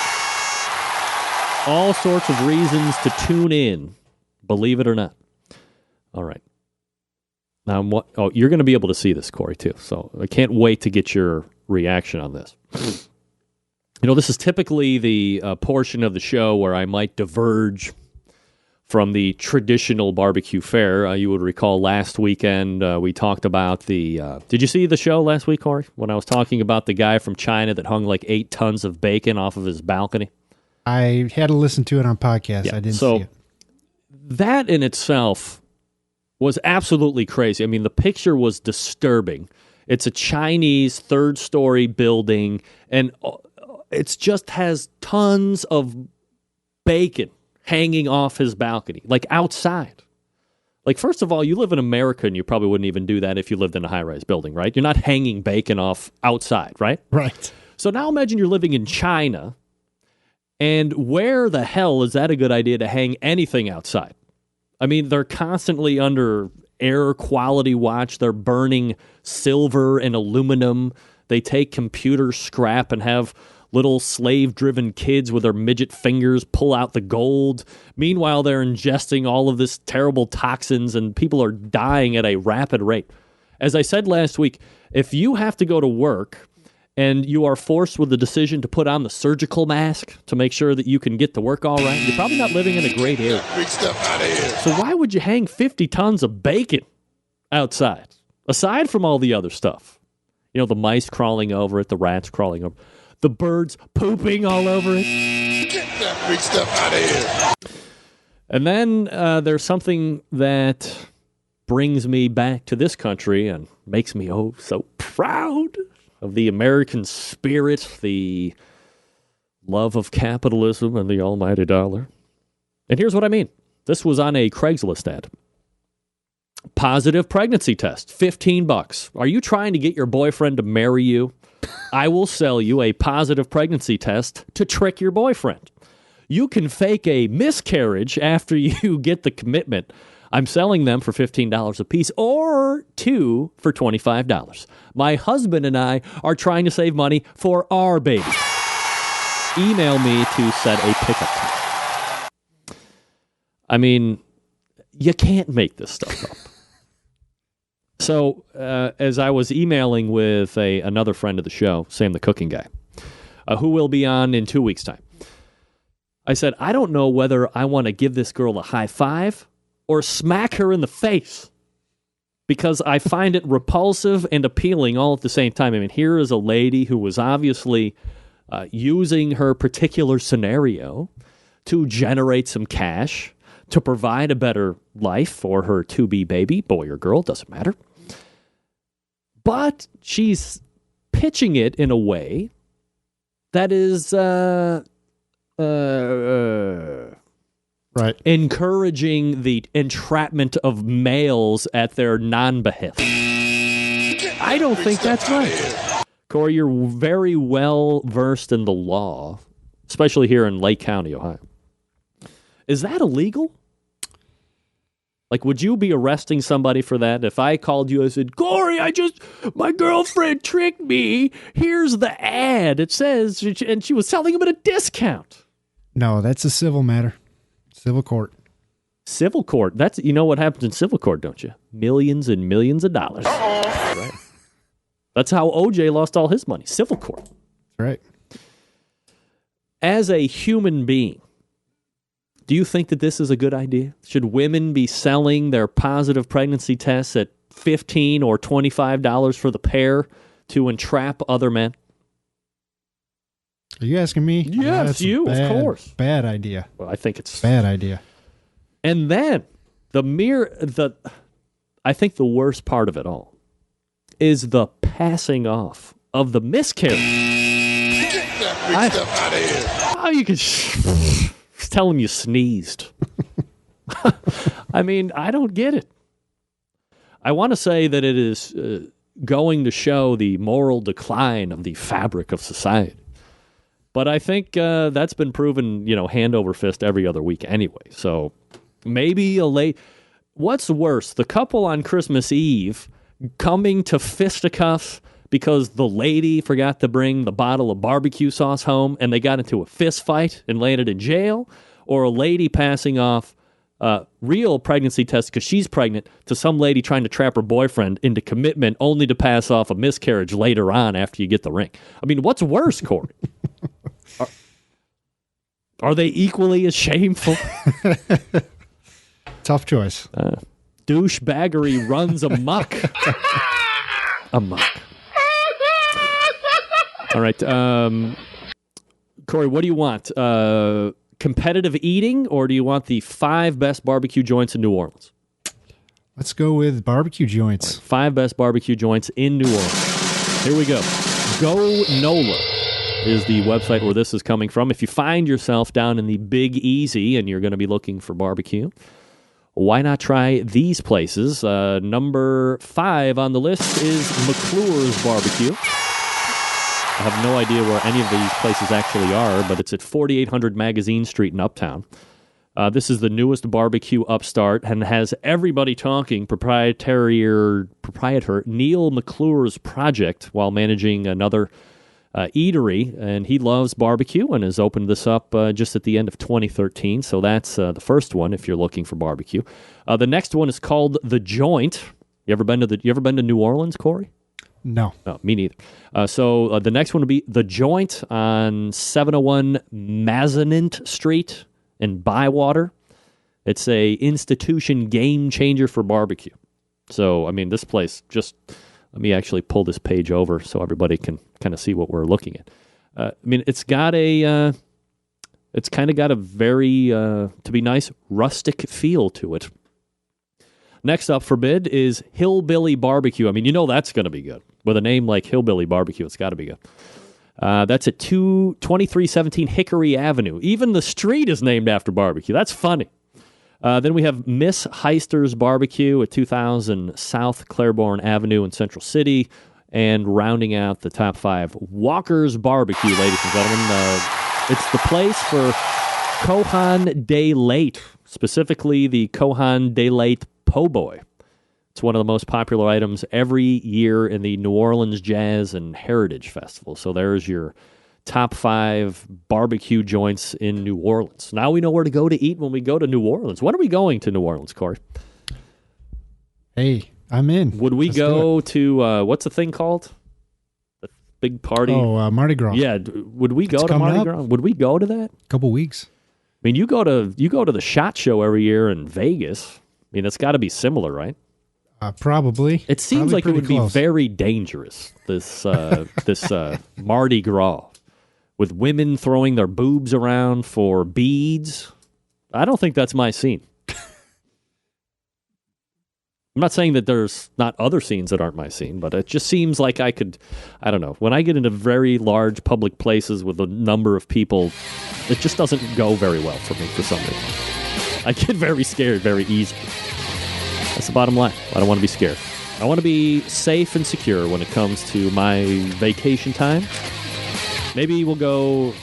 All sorts of reasons to tune in, believe it or not. All right. Now, you're going to be able to see this, Corey, too. So I can't wait to get your reaction on this. This is typically the portion of the show where I might diverge from the traditional barbecue fare. You would recall last weekend we talked about the... did you see the show last week, Corey? When I was talking about the guy from China that hung like 8 tons of bacon off of his balcony? I had to listen to it on podcast. I didn't see it. That in itself was absolutely crazy. I mean, the picture was disturbing. It's a Chinese third-story building, and it just has tons of bacon hanging off his balcony, like outside. Like, first of all, you live in America, and you probably wouldn't even do that if you lived in a high-rise building, right? You're not hanging bacon off outside, right? Right. So now imagine you're living in China, and where the hell is that a good idea to hang anything outside? I mean, they're constantly under air quality watch. They're burning silver and aluminum. They take computer scrap and have little slave-driven kids with their midget fingers pull out the gold. Meanwhile, they're ingesting all of this terrible toxins, and people are dying at a rapid rate. As I said last week, if you have to go to work and you are forced with the decision to put on the surgical mask to make sure that you can get to work all right, you're probably not living in a great area. Big stuff out of here. So why would you hang 50 tons of bacon outside, aside from all the other stuff? You know, the mice crawling over it, the rats crawling over, the birds pooping all over it. Get that big stuff out of here. And then there's something that brings me back to this country and makes me so proud of the American spirit, the love of capitalism and the almighty dollar. And here's what I mean. This was on a Craigslist ad. Positive pregnancy test, $15. Are you trying to get your boyfriend to marry you? I will sell you a positive pregnancy test to trick your boyfriend. You can fake a miscarriage after you get the commitment. I'm selling them for $15 a piece or 2 for $25. My husband and I are trying to save money for our baby. Email me to set a pickup time. I mean, you can't make this stuff up. So, as I was emailing with another friend of the show, Sam the Cooking Guy, who will be on in 2 weeks' time, I said, I don't know whether I want to give this girl a high five or smack her in the face, because I find it repulsive and appealing all at the same time. I mean, here is a lady who was obviously using her particular scenario to generate some cash, to provide a better life for her to-be baby, boy or girl, doesn't matter. But she's pitching it in a way that is right, encouraging the entrapment of males at their non-behest. I don't think that's right. Corey, you're very well versed in the law, especially here in Lake County, Ohio. Is that illegal? Like, would you be arresting somebody for that? If I called you and said, Corey, my girlfriend tricked me. Here's the ad. It says, and she was selling him at a discount. No, that's a civil matter. Civil court. Civil court. You know what happens in civil court, don't you? Millions and millions of dollars. Right. That's how OJ lost all his money. Civil court. Right. As a human being, do you think that this is a good idea? Should women be selling their positive pregnancy tests at $15 or $25 for the pair to entrap other men? Are you asking me? Yes, That's you, of course. Bad idea. Well, I think it's bad idea. And then I think the worst part of it all is the passing off of the miscarriage. Get that big stuff out of here. How you could tell him you sneezed. I mean, I don't get it. I want to say that it is going to show the moral decline of the fabric of society. But I think that's been proven, hand over fist every other week anyway. So maybe what's worse, the couple on Christmas Eve coming to fisticuffs because the lady forgot to bring the bottle of barbecue sauce home and they got into a fist fight and landed in jail, or a lady passing off real pregnancy tests because she's pregnant to some lady trying to trap her boyfriend into commitment only to pass off a miscarriage later on after you get the ring. I mean, what's worse, Corey? Are they equally as shameful? Tough choice. Douchebaggery runs amok. Amok. All right. Corey, what do you want? Competitive eating, or do you want the 5 best barbecue joints in New Orleans? Let's go with barbecue joints. Right, 5 best barbecue joints in New Orleans. Here we go. Go NOLA is the website where this is coming from. If you find yourself down in the Big Easy and you're going to be looking for barbecue, why not try these places? Number 5 on the list is McClure's Barbecue. I have no idea where any of these places actually are, but it's at 4800 Magazine Street in Uptown. This is the newest barbecue upstart and has everybody talking proprietor Neil McClure's project while managing another eatery, and he loves barbecue and has opened this up just at the end of 2013. So that's the first one if you're looking for barbecue. The next one is called The Joint. You ever been to New Orleans, Corey? No. No, me neither. So the next one would be The Joint on 701 Mazzanint Street in Bywater. It's a institution game changer for barbecue. So, I mean, this place just... Let me actually pull this page over so everybody can kind of see what we're looking at. I mean, it's kind of got a very, to be nice, rustic feel to it. Next up for bid is Hillbilly Barbecue. I mean, that's going to be good. With a name like Hillbilly Barbecue, it's got to be good. That's at 2317 Hickory Avenue. Even the street is named after barbecue. That's funny. Then we have Miss Heister's Barbecue at 2000 South Claiborne Avenue in Central City. And rounding out the top 5, Walker's Barbecue, ladies and gentlemen. It's the place for Cohan de Late, specifically the Cohan de Late Po' Boy. It's one of the most popular items every year in the New Orleans Jazz and Heritage Festival. So there's your top 5 barbecue joints in New Orleans. Now we know where to go to eat when we go to New Orleans. When are we going to New Orleans, Corey? Hey, I'm in. Would we go to, what's the thing called? The big party? Oh, Mardi Gras. Yeah, would we go to Mardi Gras? Would we go to that? Couple weeks. I mean, you go to the SHOT Show every year in Vegas. I mean, it's got to be similar, right? Probably. It seems like it would be very dangerous, this Mardi Gras, with women throwing their boobs around for beads. I don't think that's my scene. I'm not saying that there's not other scenes that aren't my scene, but it just seems like I don't know. When I get into very large public places with a number of people, it just doesn't go very well for me for some reason. I get very scared very easily. That's the bottom line. I don't want to be scared. I want to be safe and secure when it comes to my vacation time. Maybe we'll go...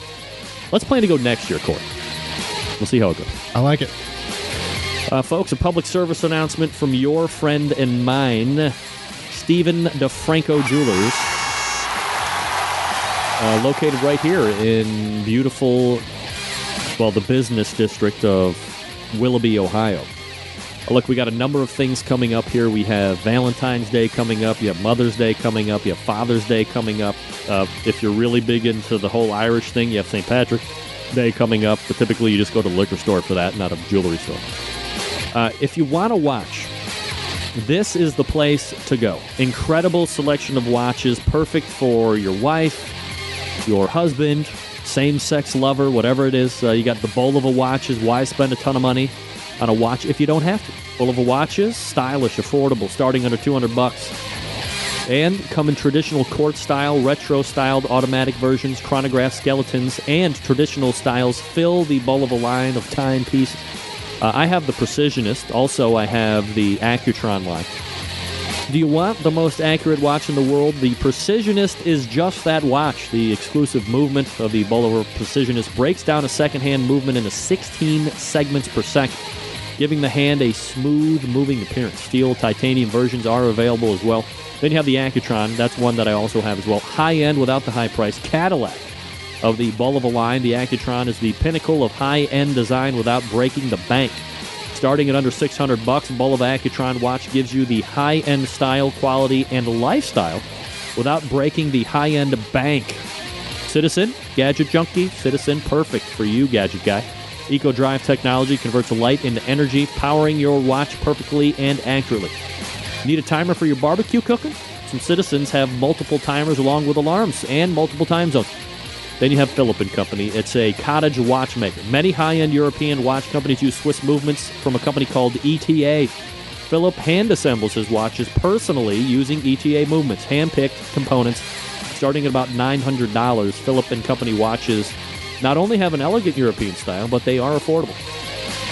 Let's plan to go next year, Corey. We'll see how it goes. I like it. Folks, a public service announcement from your friend and mine, Stephen DeFranco Jewelers, located right here in beautiful, the business district of Willoughby, Ohio. Look, we got a number of things coming up here. We have Valentine's Day coming up. You have Mother's Day coming up. You have Father's Day coming up. If you're really big into the whole Irish thing, you have St. Patrick's Day coming up. But typically, you just go to the liquor store for that, not a jewelry store. If you want to watch, this is the place to go. Incredible selection of watches, perfect for your wife, your husband, same-sex lover, whatever it is. You got the Bulova watches. Why spend a ton of money on a watch if you don't have to? Bulova watches, stylish, affordable, starting under $200. And come in traditional court-style, retro-styled automatic versions, chronograph skeletons, and traditional styles fill the Bulova line of timepieces. I have the Precisionist. Also, I have the Accutron line. Do you want the most accurate watch in the world? The Precisionist is just that watch. The exclusive movement of the Bulova Precisionist breaks down a second-hand movement into 16 segments per second, giving the hand a smooth moving appearance. Steel, titanium versions are available as well. Then you have the Accutron. That's one that I also have as well. High-end without the high price. Cadillac of the Bulova line. The Accutron is the pinnacle of high-end design without breaking the bank. Starting at under $600, Bulova Accutron watch gives you the high-end style, quality, and lifestyle without breaking the high-end bank. Citizen, gadget junkie, Citizen, perfect for you, gadget guy. EcoDrive technology converts light into energy, powering your watch perfectly and accurately. Need a timer for your barbecue cooking? Some Citizens have multiple timers along with alarms and multiple time zones. Then you have Philip & Company. It's a cottage watchmaker. Many high-end European watch companies use Swiss movements from a company called ETA. Philip hand assembles his watches personally using ETA movements, hand-picked components, starting at about $900. Philip & Company watches not only have an elegant European style, but they are affordable.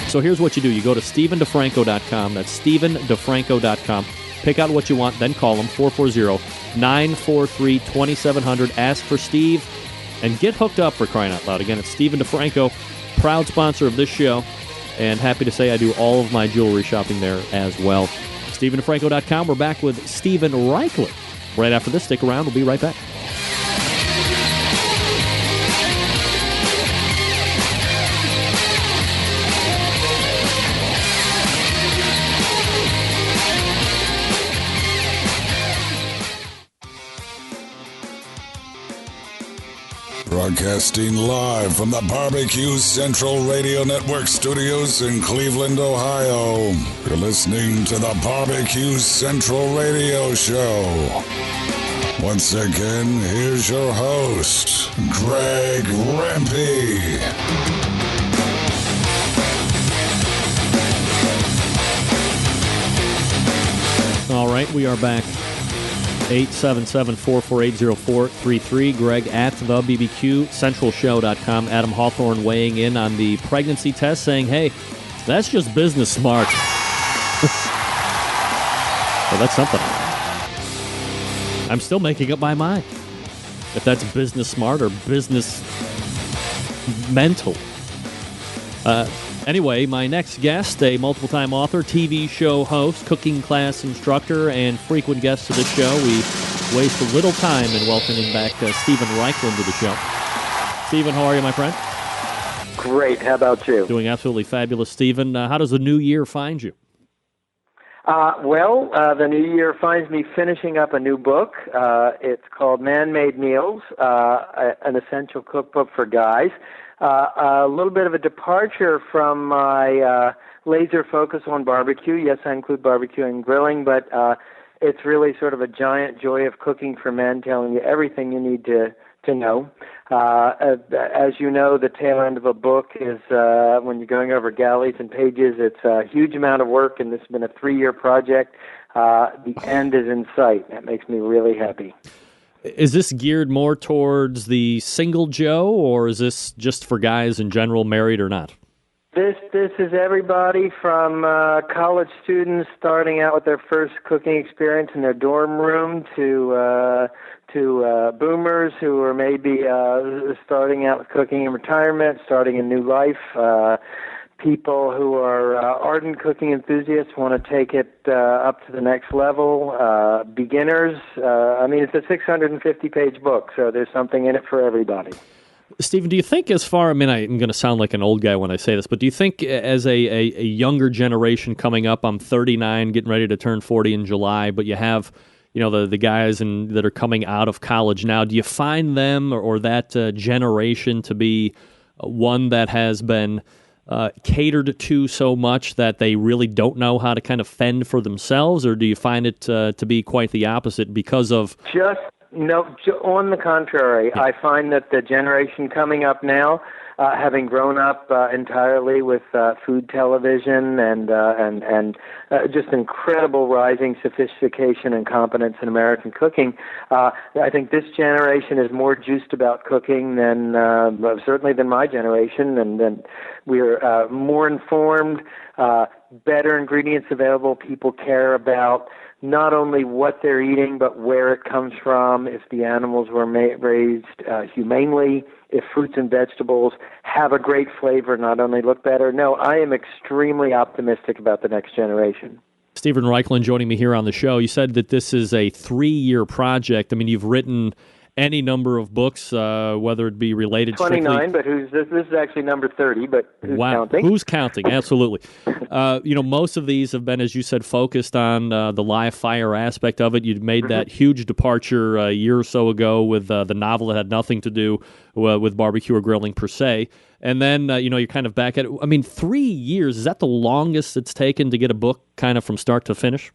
So here's what you do. You go to StephenDeFranco.com. That's StephenDeFranco.com. Pick out what you want, then call them, 440-943-2700. Ask for Steve. And get hooked up, for crying out loud. Again, it's Stephen DeFranco, proud sponsor of this show, and happy to say I do all of my jewelry shopping there as well. StephenDeFranco.com. We're back with Steven Reichler. Right after this, stick around. We'll be right back. Broadcasting live from the Barbecue Central Radio Network studios in Cleveland, Ohio. You're listening to the Barbecue Central Radio Show. Once again, here's your host, Greg Rempe. All right, we are back. 877-448-0433. Greg at the BBQCentralShow.com. Adam Hawthorne weighing in on the pregnancy test, saying, hey, that's just business smart. Well, that's something. I'm still making up my mind if that's business smart or business mental. Anyway, my next guest, a multiple-time author, TV show host, cooking class instructor, and frequent guest to the show. We waste a little time in welcoming back Steven Raichlen to the show. Steven, how are you, my friend? Great. How about you? Doing absolutely fabulous, Steven. How does the new year find you? The new year finds me finishing up a new book. It's called Man-Made Meals, an essential cookbook for guys. A little bit of a departure from my laser focus on barbecue. Yes, I include barbecue and grilling, but it's really sort of a giant joy of cooking for men, telling you everything you need to know. As you know, the tail end of a book is when you're going over galleys and pages. It's a huge amount of work, and this has been a 3-year project. The end is in sight. That makes me really happy. Is this geared more towards the single Joe, or is this just for guys in general, married or not? This is everybody from college students starting out with their first cooking experience in their dorm room to boomers who are maybe starting out with cooking in retirement, starting a new life. People who are ardent cooking enthusiasts want to take it up to the next level. Beginners. It's a 650-page book, so there's something in it for everybody. Stephen, do you think I'm going to sound like an old guy when I say this, but do you think as a younger generation coming up, I'm 39, getting ready to turn 40 in July, but you have, the guys that are coming out of college now, do you find them or that generation to be one that has been catered to so much that they really don't know how to kind of fend for themselves, or do you find it to be quite the opposite because of... No, on the contrary, I find that the generation coming up now, having grown up entirely with food television and just incredible rising sophistication and competence in American cooking, I think this generation is more juiced about cooking than certainly than my generation, and then we're more informed, better ingredients available. People care about not only what they're eating, but where it comes from, if the animals were raised humanely, if fruits and vegetables have a great flavor, not only look better. No, I am extremely optimistic about the next generation. Stephen Reichlin joining me here on the show. You said that this is a 3-year project. I mean, you've written any number of books, whether it be related 29, but this is actually number 30, but who's counting? Who's counting? Absolutely. Most of these have been, as you said, focused on the live fire aspect of it. You'd made that huge departure a year or so ago with the novel that had nothing to do with barbecue or grilling per se. And then, you're kind of back at it. I mean, 3 years, is that the longest it's taken to get a book kind of from start to finish?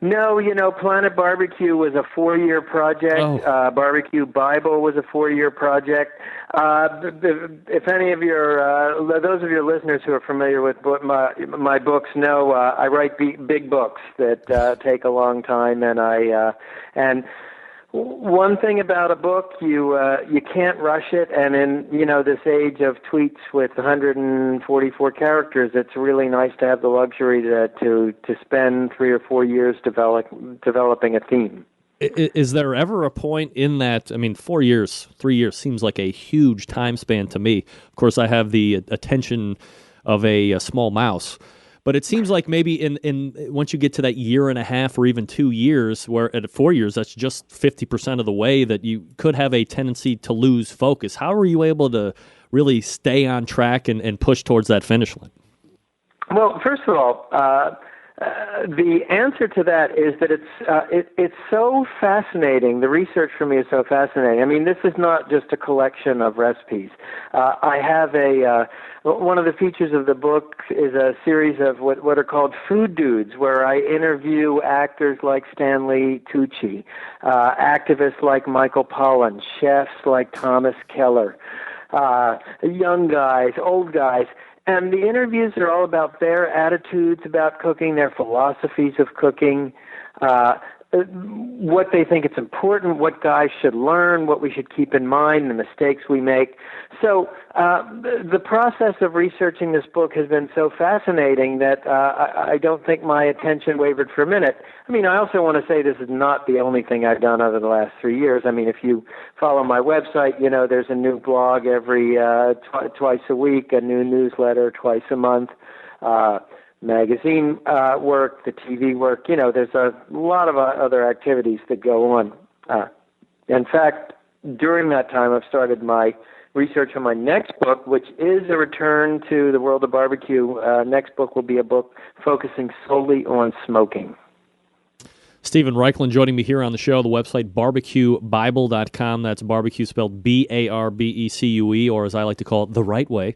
No, Planet Barbecue was a 4-year project. Barbecue Bible was a 4-year project. If any of those of your listeners who are familiar with my books know, I write big books that take a long time, and one thing about a book, you can't rush it, and in this age of tweets with 144 characters, it's really nice to have the luxury to spend 3 or 4 years developing a theme. Is there ever a point in that? I mean, 4 years, 3 years seems like a huge time span to me. Of course, I have the attention of a small mouse. But it seems like maybe in once you get to that year and a half or even 2 years, where at 4 years, that's just 50% of the way, that you could have a tendency to lose focus. How are you able to really stay on track and push towards that finish line? Well, first of all, the answer to that is that it's so fascinating. The research for me is so fascinating. I mean, this is not just a collection of recipes. I have one of the features of the book is a series of what are called food dudes, where I interview actors like Stanley Tucci, activists like Michael Pollan, chefs like Thomas Keller, young guys, old guys. And the interviews are all about their attitudes about cooking, their philosophies of cooking, what they think it's important, what guys should learn, what we should keep in mind, the mistakes we make. So the process of researching this book has been so fascinating that I don't think my attention wavered for a minute. I mean, I also want to say this is not the only thing I've done over the last 3 years. I mean, if you follow my website, there's a new blog every twice a week, a new newsletter twice a month, magazine work, the TV work. There's a lot of other activities that go on. In fact, during that time, I've started my research on my next book, which is a return to the world of barbecue. Next book will be a book focusing solely on smoking. Stephen Reichlin joining me here on the show. The website, barbecuebible.com. That's barbecue spelled BARBECUE, or as I like to call it, the right way.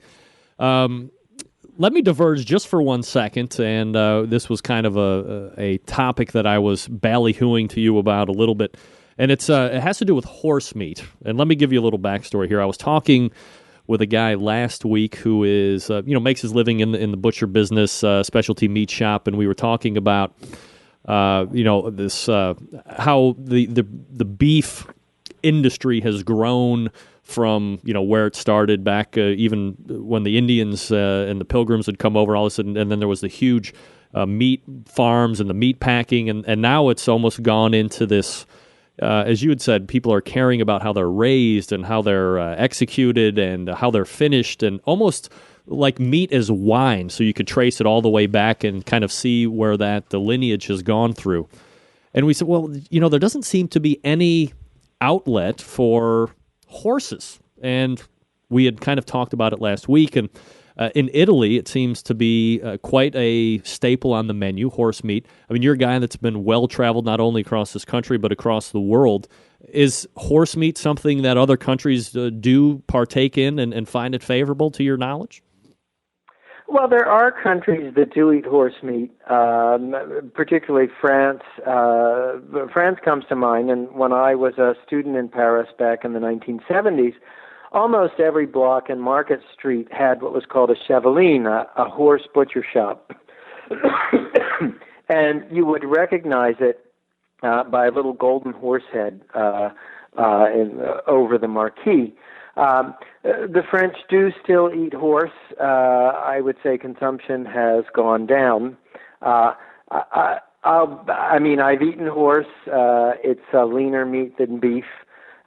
Let me diverge just for 1 second, and this was kind of a topic that I was ballyhooing to you about a little bit, and it has to do with horse meat. And let me give you a little backstory here. I was talking with a guy last week who is makes his living in the butcher business, specialty meat shop, and we were talking about this how the beef industry has grown from where it started back even when the Indians and the Pilgrims had come over all of a sudden, and then there was the huge meat farms and the meat packing, and now it's almost gone into this, as you had said, people are caring about how they're raised and how they're executed and how they're finished, and almost like meat is wine, so you could trace it all the way back and kind of see where the lineage has gone through. And we said, well, there doesn't seem to be any outlet for horses. And we had kind of talked about it last week, and in Italy, it seems to be quite a staple on the menu, horse meat. I mean, you're a guy that's been well-traveled not only across this country but across the world. Is horse meat something that other countries do partake in and find it favorable to your knowledge? Well, there are countries that do eat horse meat, particularly France. France comes to mind, and when I was a student in Paris back in the 1970s, almost every block in Market Street had what was called a chevaline, a horse butcher shop. And you would recognize it by a little golden horse head over the marquee. The French do still eat horse. I would say consumption has gone down. I mean, I've eaten horse. It's a leaner meat than beef.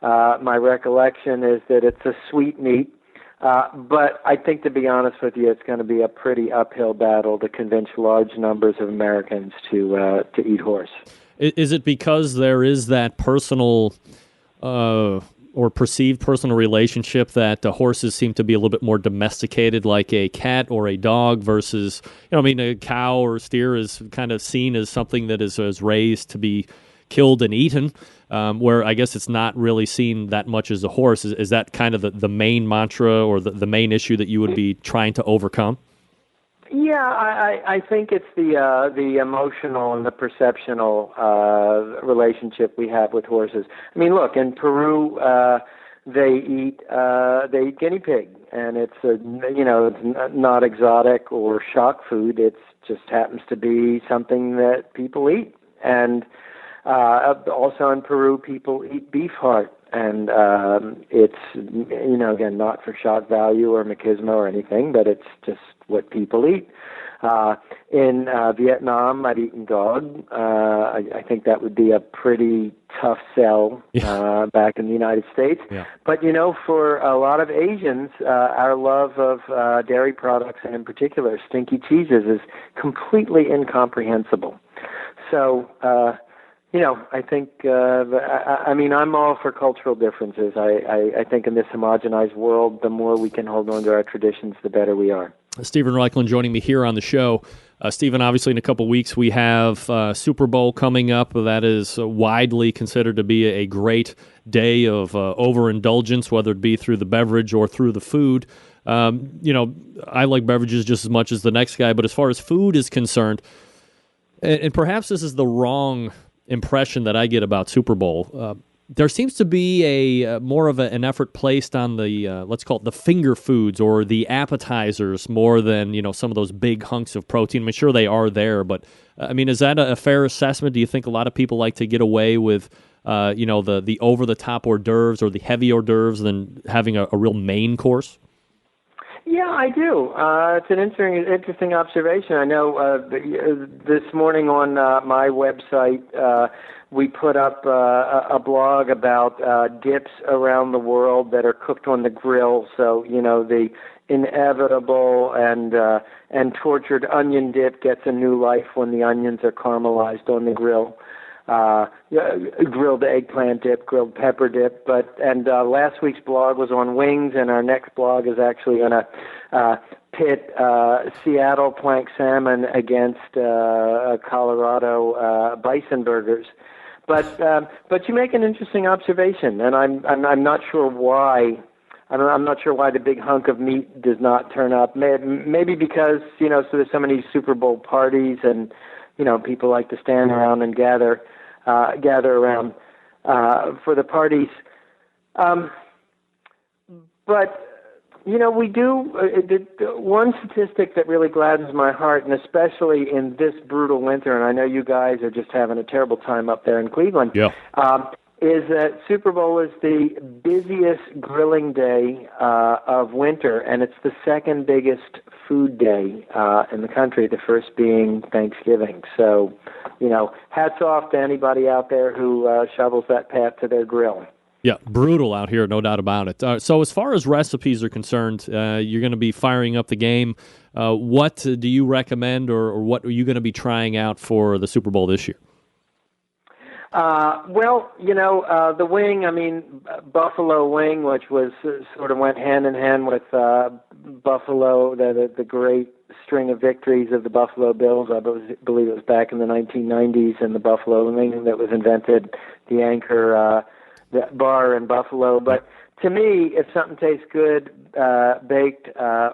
My recollection is that it's a sweet meat. But I think, to be honest with you, it's going to be a pretty uphill battle to convince large numbers of Americans to eat horse. Is it because there is that personal or perceived personal relationship that horses seem to be a little bit more domesticated, like a cat or a dog, versus, a cow or steer is kind of seen as something that is raised to be killed and eaten, where I guess it's not really seen that much as a horse. Is that kind of the main mantra or the main issue that you would be trying to overcome? Yeah, I think it's the emotional and the perceptional relationship we have with horses. I mean, look, in Peru, they eat guinea pig, and it's it's not exotic or shock food. It just happens to be something that people eat, and also in Peru, people eat beef heart, and it's again, not for shock value or machismo or anything, but it's just what people eat. In Vietnam, I've eaten dog. I think that would be a pretty tough sell back in the United States. Yeah. But, for a lot of Asians, our love of dairy products, and in particular stinky cheeses, is completely incomprehensible. So, I think, I'm all for cultural differences. I think in this homogenized world, the more we can hold on to our traditions, the better we are. Stephen Reichlin joining me here on the show. Stephen, obviously in a couple weeks we have Super Bowl coming up. That is widely considered to be a great day of overindulgence, whether it be through the beverage or through the food. I like beverages just as much as the next guy, but as far as food is concerned, and perhaps this is the wrong impression that I get about Super Bowl, there seems to be a more of an effort placed on the let's call it the finger foods or the appetizers more than some of those big hunks of protein. I'm sure they are there, but is that a fair assessment? Do you think a lot of people like to get away with the over the top hors d'oeuvres or the heavy hors d'oeuvres than having a real main course? Yeah, I do. It's an interesting observation. I know this morning on my website, we put up a blog about dips around the world that are cooked on the grill. So, the inevitable and tortured onion dip gets a new life when the onions are caramelized on the grill. Grilled eggplant dip, grilled pepper dip, and last week's blog was on wings, and our next blog is actually going to pit Seattle plank salmon against Colorado bison burgers. But you make an interesting observation, and I'm not sure why. I'm not sure why the big hunk of meat does not turn up. Maybe because so there's so many Super Bowl parties, and people like to stand around and gather around for the parties. But we do. One statistic that really gladdens my heart, and especially in this brutal winter, and I know you guys are just having a terrible time up there in Cleveland, is that Super Bowl is the busiest grilling day of winter, and it's the second biggest food day in the country, the first being Thanksgiving. So, hats off to anybody out there who shovels that path to their grill. Yeah, brutal out here, no doubt about it. So as far as recipes are concerned, you're going to be firing up the game. What do you recommend, or what are you going to be trying out for the Super Bowl this year? Well, the wing, buffalo wing, which was sort of went hand in hand with buffalo, the great string of victories of the Buffalo Bills. I believe it was back in the 1990s, and the buffalo wing that was invented, the Anchor bar in Buffalo. But to me, if something tastes good baked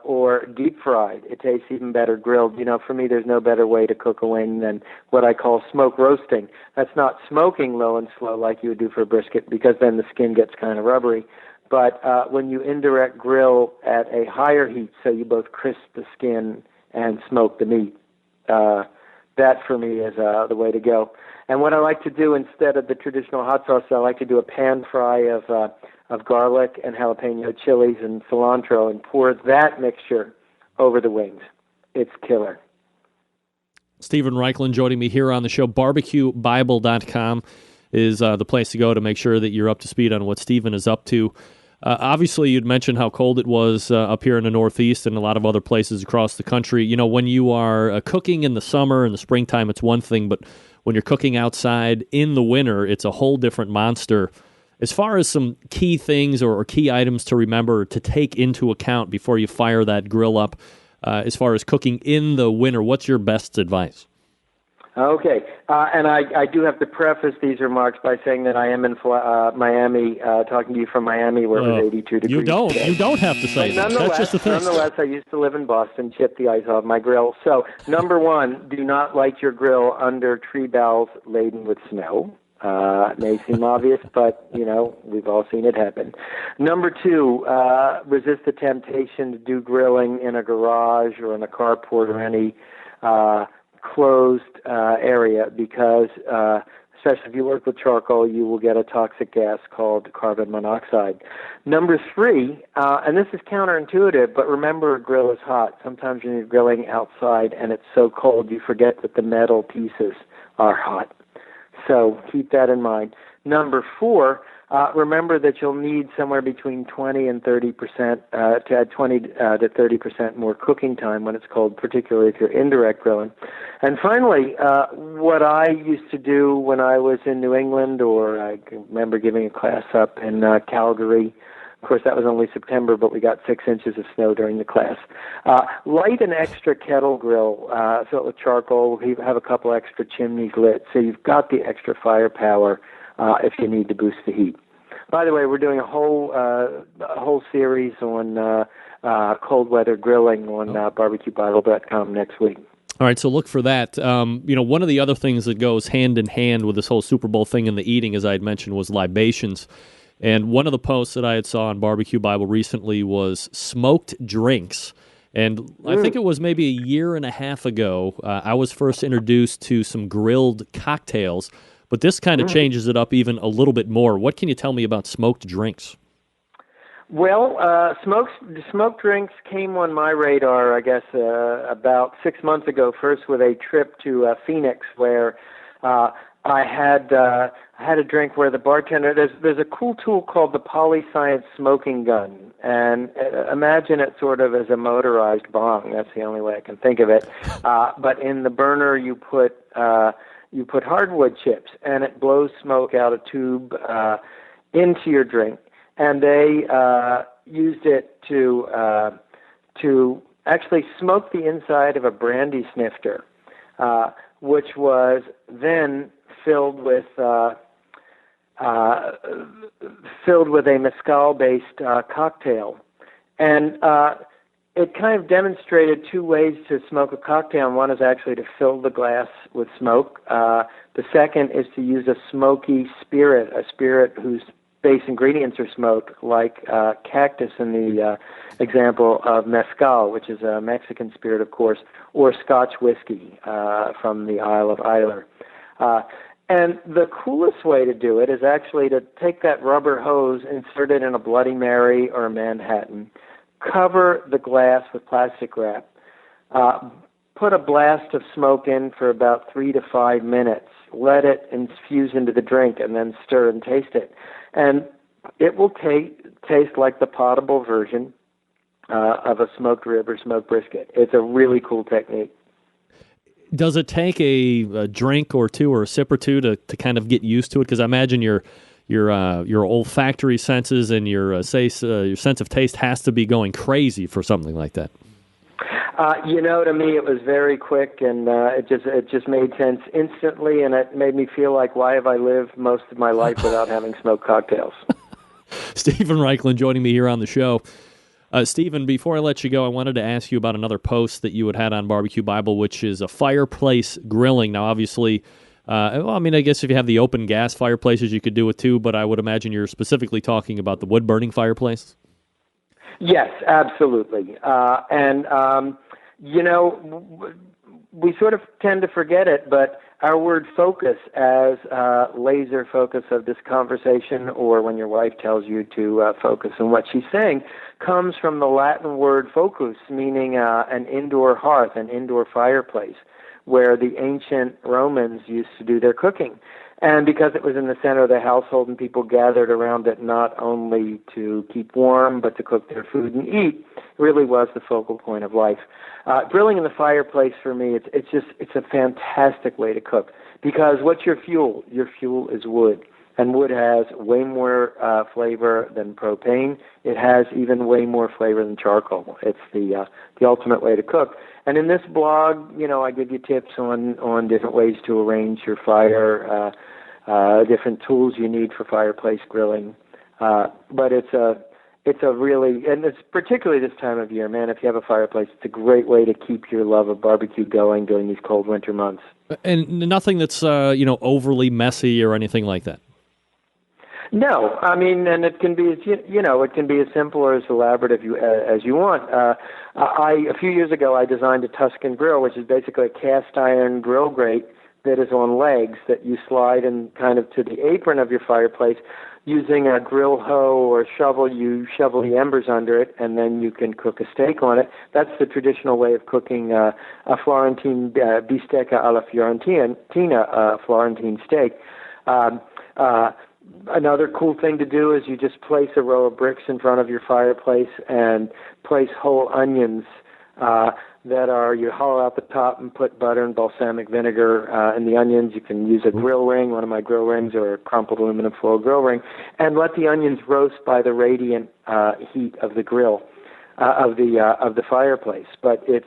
or deep fried, it tastes even better grilled. For me, there's no better way to cook a wing than what I call smoke roasting. That's not smoking low and slow like you would do for a brisket, because then the skin gets kind of rubbery. But when you indirect grill at a higher heat, so you both crisp the skin and smoke the meat, that for me is the way to go. And what I like to do instead of the traditional hot sauce, I like to do a pan fry of garlic and jalapeno chilies and cilantro and pour that mixture over the wings. It's killer. Stephen Reichlin joining me here on the show. BarbecueBible.com is the place to go to make sure that you're up to speed on what Stephen is up to. Obviously, you'd mentioned how cold it was up here in the Northeast and a lot of other places across the country. When you are cooking in the summer and the springtime, it's one thing, but when you're cooking outside in the winter, it's a whole different monster. As far as some key things or key items to remember to take into account before you fire that grill up, as far as cooking in the winter, what's your best advice? Okay, and I do have to preface these remarks by saying that I am in Miami, talking to you from Miami, where it was 82 degrees. You don't have to say that. That's just the thing. Nonetheless, I used to live in Boston, chip the ice off my grill. So, number one, do not light your grill under tree boughs laden with snow. It may seem obvious, but, we've all seen it happen. Number two, resist the temptation to do grilling in a garage or in a carport or any closed area, because especially if you work with charcoal, you will get a toxic gas called carbon monoxide. Number three, and this is counterintuitive, but remember, a grill is hot. Sometimes when you're grilling outside and it's so cold, you forget that the metal pieces are hot. So keep that in mind. Number four, remember that you'll need somewhere between 20 and 30% to add 20 to 30% more cooking time when it's cold, particularly if you're indirect grilling. And finally, what I used to do when I was in New England, or I can remember giving a class up in Calgary. Of course, that was only September, but we got 6 inches of snow during the class. Light an extra kettle grill, fill it with charcoal. We have a couple extra chimneys lit, so you've got the extra firepower if you need to boost the heat. By the way, we're doing a whole series on cold weather grilling on BarbecueBible.com next week. All right, so look for that. One of the other things that goes hand in hand with this whole Super Bowl thing and the eating, as I had mentioned, was libations. And one of the posts that I had saw on Barbecue Bible recently was smoked drinks. And I think it was maybe a year and a half ago, I was first introduced to some grilled cocktails, but this kind of changes it up even a little bit more. What can you tell me about smoked drinks? Well, smoked drinks came on my radar, I guess, about 6 months ago, first with a trip to Phoenix, where I had a drink where the bartender, there's a cool tool called the Polyscience smoking gun, and imagine it sort of as a motorized bong. That's the only way I can think of it. But in the burner, you put hardwood chips, and it blows smoke out a tube into your drink. And they used it to actually smoke the inside of a brandy snifter, which was then filled with a mezcal-based cocktail, and it kind of demonstrated two ways to smoke a cocktail. And one is actually to fill the glass with smoke. The second is to use a smoky spirit, a spirit whose base ingredients are smoke, like cactus in the example of mezcal, which is a Mexican spirit, of course, or Scotch whiskey from the Isle of Islay. And the coolest way to do it is actually to take that rubber hose, insert it in a Bloody Mary or a Manhattan, cover the glass with plastic wrap, put a blast of smoke in for about 3 to 5 minutes, let it infuse into the drink, and then stir and taste it. And it will taste like the potable version of a smoked rib or smoked brisket. It's a really cool technique. Does it take a drink or two or a sip or two to kind of get used to it? Because I imagine your olfactory senses and your sense of taste has to be going crazy for something like that. To me, it was very quick, and it just made sense instantly, and it made me feel like, why have I lived most of my life without having smoked cocktails? Stephen Reichlin joining me here on the show. Stephen, before I let you go, I wanted to ask you about another post that you had on Barbecue Bible, which is a fireplace grilling. Now, obviously, I guess if you have the open gas fireplaces, you could do it too, but I would imagine you're specifically talking about the wood-burning fireplace? Yes, absolutely. We sort of tend to forget it, but our word focus as laser focus of this conversation, or when your wife tells you to focus on what she's saying, comes from the Latin word focus, meaning an indoor hearth, an indoor fireplace, where the ancient Romans used to do their cooking. And because it was in the center of the household and people gathered around it not only to keep warm but to cook their food and eat, it really was the focal point of life. Grilling in the fireplace, for me, it's a fantastic way to cook, because what's your fuel? Your fuel is wood, and wood has way more flavor than propane. It has even way more flavor than charcoal. It's the ultimate way to cook. And in this blog, I give you tips on different ways to arrange your fire, different tools you need for fireplace grilling. But it's a really, and it's particularly this time of year, man, if you have a fireplace, it's a great way to keep your love of barbecue going during these cold winter months. And nothing that's, overly messy or anything like that. No, and it can be, it can be as simple or as elaborate as you want. A few years ago, I designed a Tuscan grill, which is basically a cast iron grill grate that is on legs that you slide in kind of to the apron of your fireplace. Using a grill hoe or shovel, you shovel the embers under it, and then you can cook a steak on it. That's the traditional way of cooking a Florentine bistecca alla Fiorentina, Florentine steak. Another cool thing to do is you just place a row of bricks in front of your fireplace and place whole onions you hollow out the top and put butter and balsamic vinegar in the onions. You can use a grill ring, one of my grill rings, or a crumpled aluminum foil grill ring, and let the onions roast by the radiant heat of the grill, of the fireplace. But it's,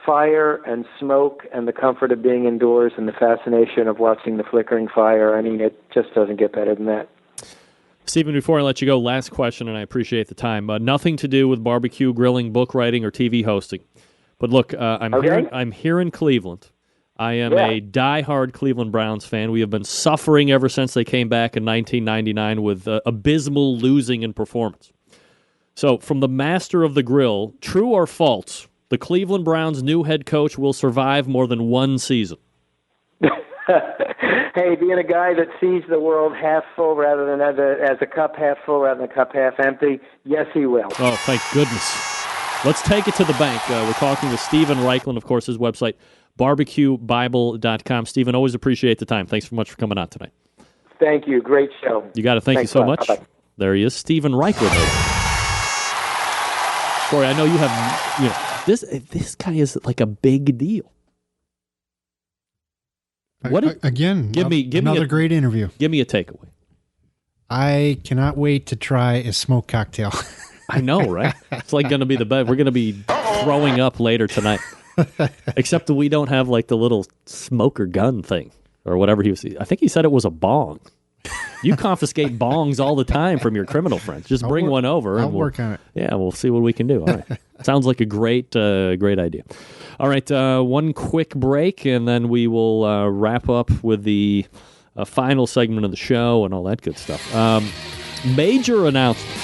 fire and smoke and the comfort of being indoors and the fascination of watching the flickering fire. It just doesn't get better than that. Stephen, before I let you go, last question, and I appreciate the time. Nothing to do with barbecue, grilling, book writing, or TV hosting. But look, I'm here in Cleveland. I am a diehard Cleveland Browns fan. We have been suffering ever since they came back in 1999 with abysmal losing in performance. So, from the master of the grill, true or false, the Cleveland Browns' new head coach will survive more than one season? Hey, being a guy that sees the world half full rather than as a cup half full rather than a cup half empty, yes, he will. Oh, thank goodness. Let's take it to the bank. We're talking with Stephen Reichlin, of course, his website, barbecuebible.com. Stephen, always appreciate the time. Thanks so much for coming on tonight. Thank you. Great show. You got it. Thank you so much. Bye-bye. There he is, Stephen Reichlin. Corey, I know you have, this guy is like a big deal. Give me another great interview. Give me a takeaway. I cannot wait to try a smoked cocktail. I know, right? It's like going to be the best. We're going to be throwing up later tonight. Except that we don't have like the little smoker gun thing or whatever he was. I think he said it was a bong. You confiscate bongs all the time from your criminal friends. Just bring one over. I'll work on it. Yeah, we'll see what we can do. All right. Sounds like a great idea. All right, one quick break, and then we will wrap up with the final segment of the show and all that good stuff. Major announcement.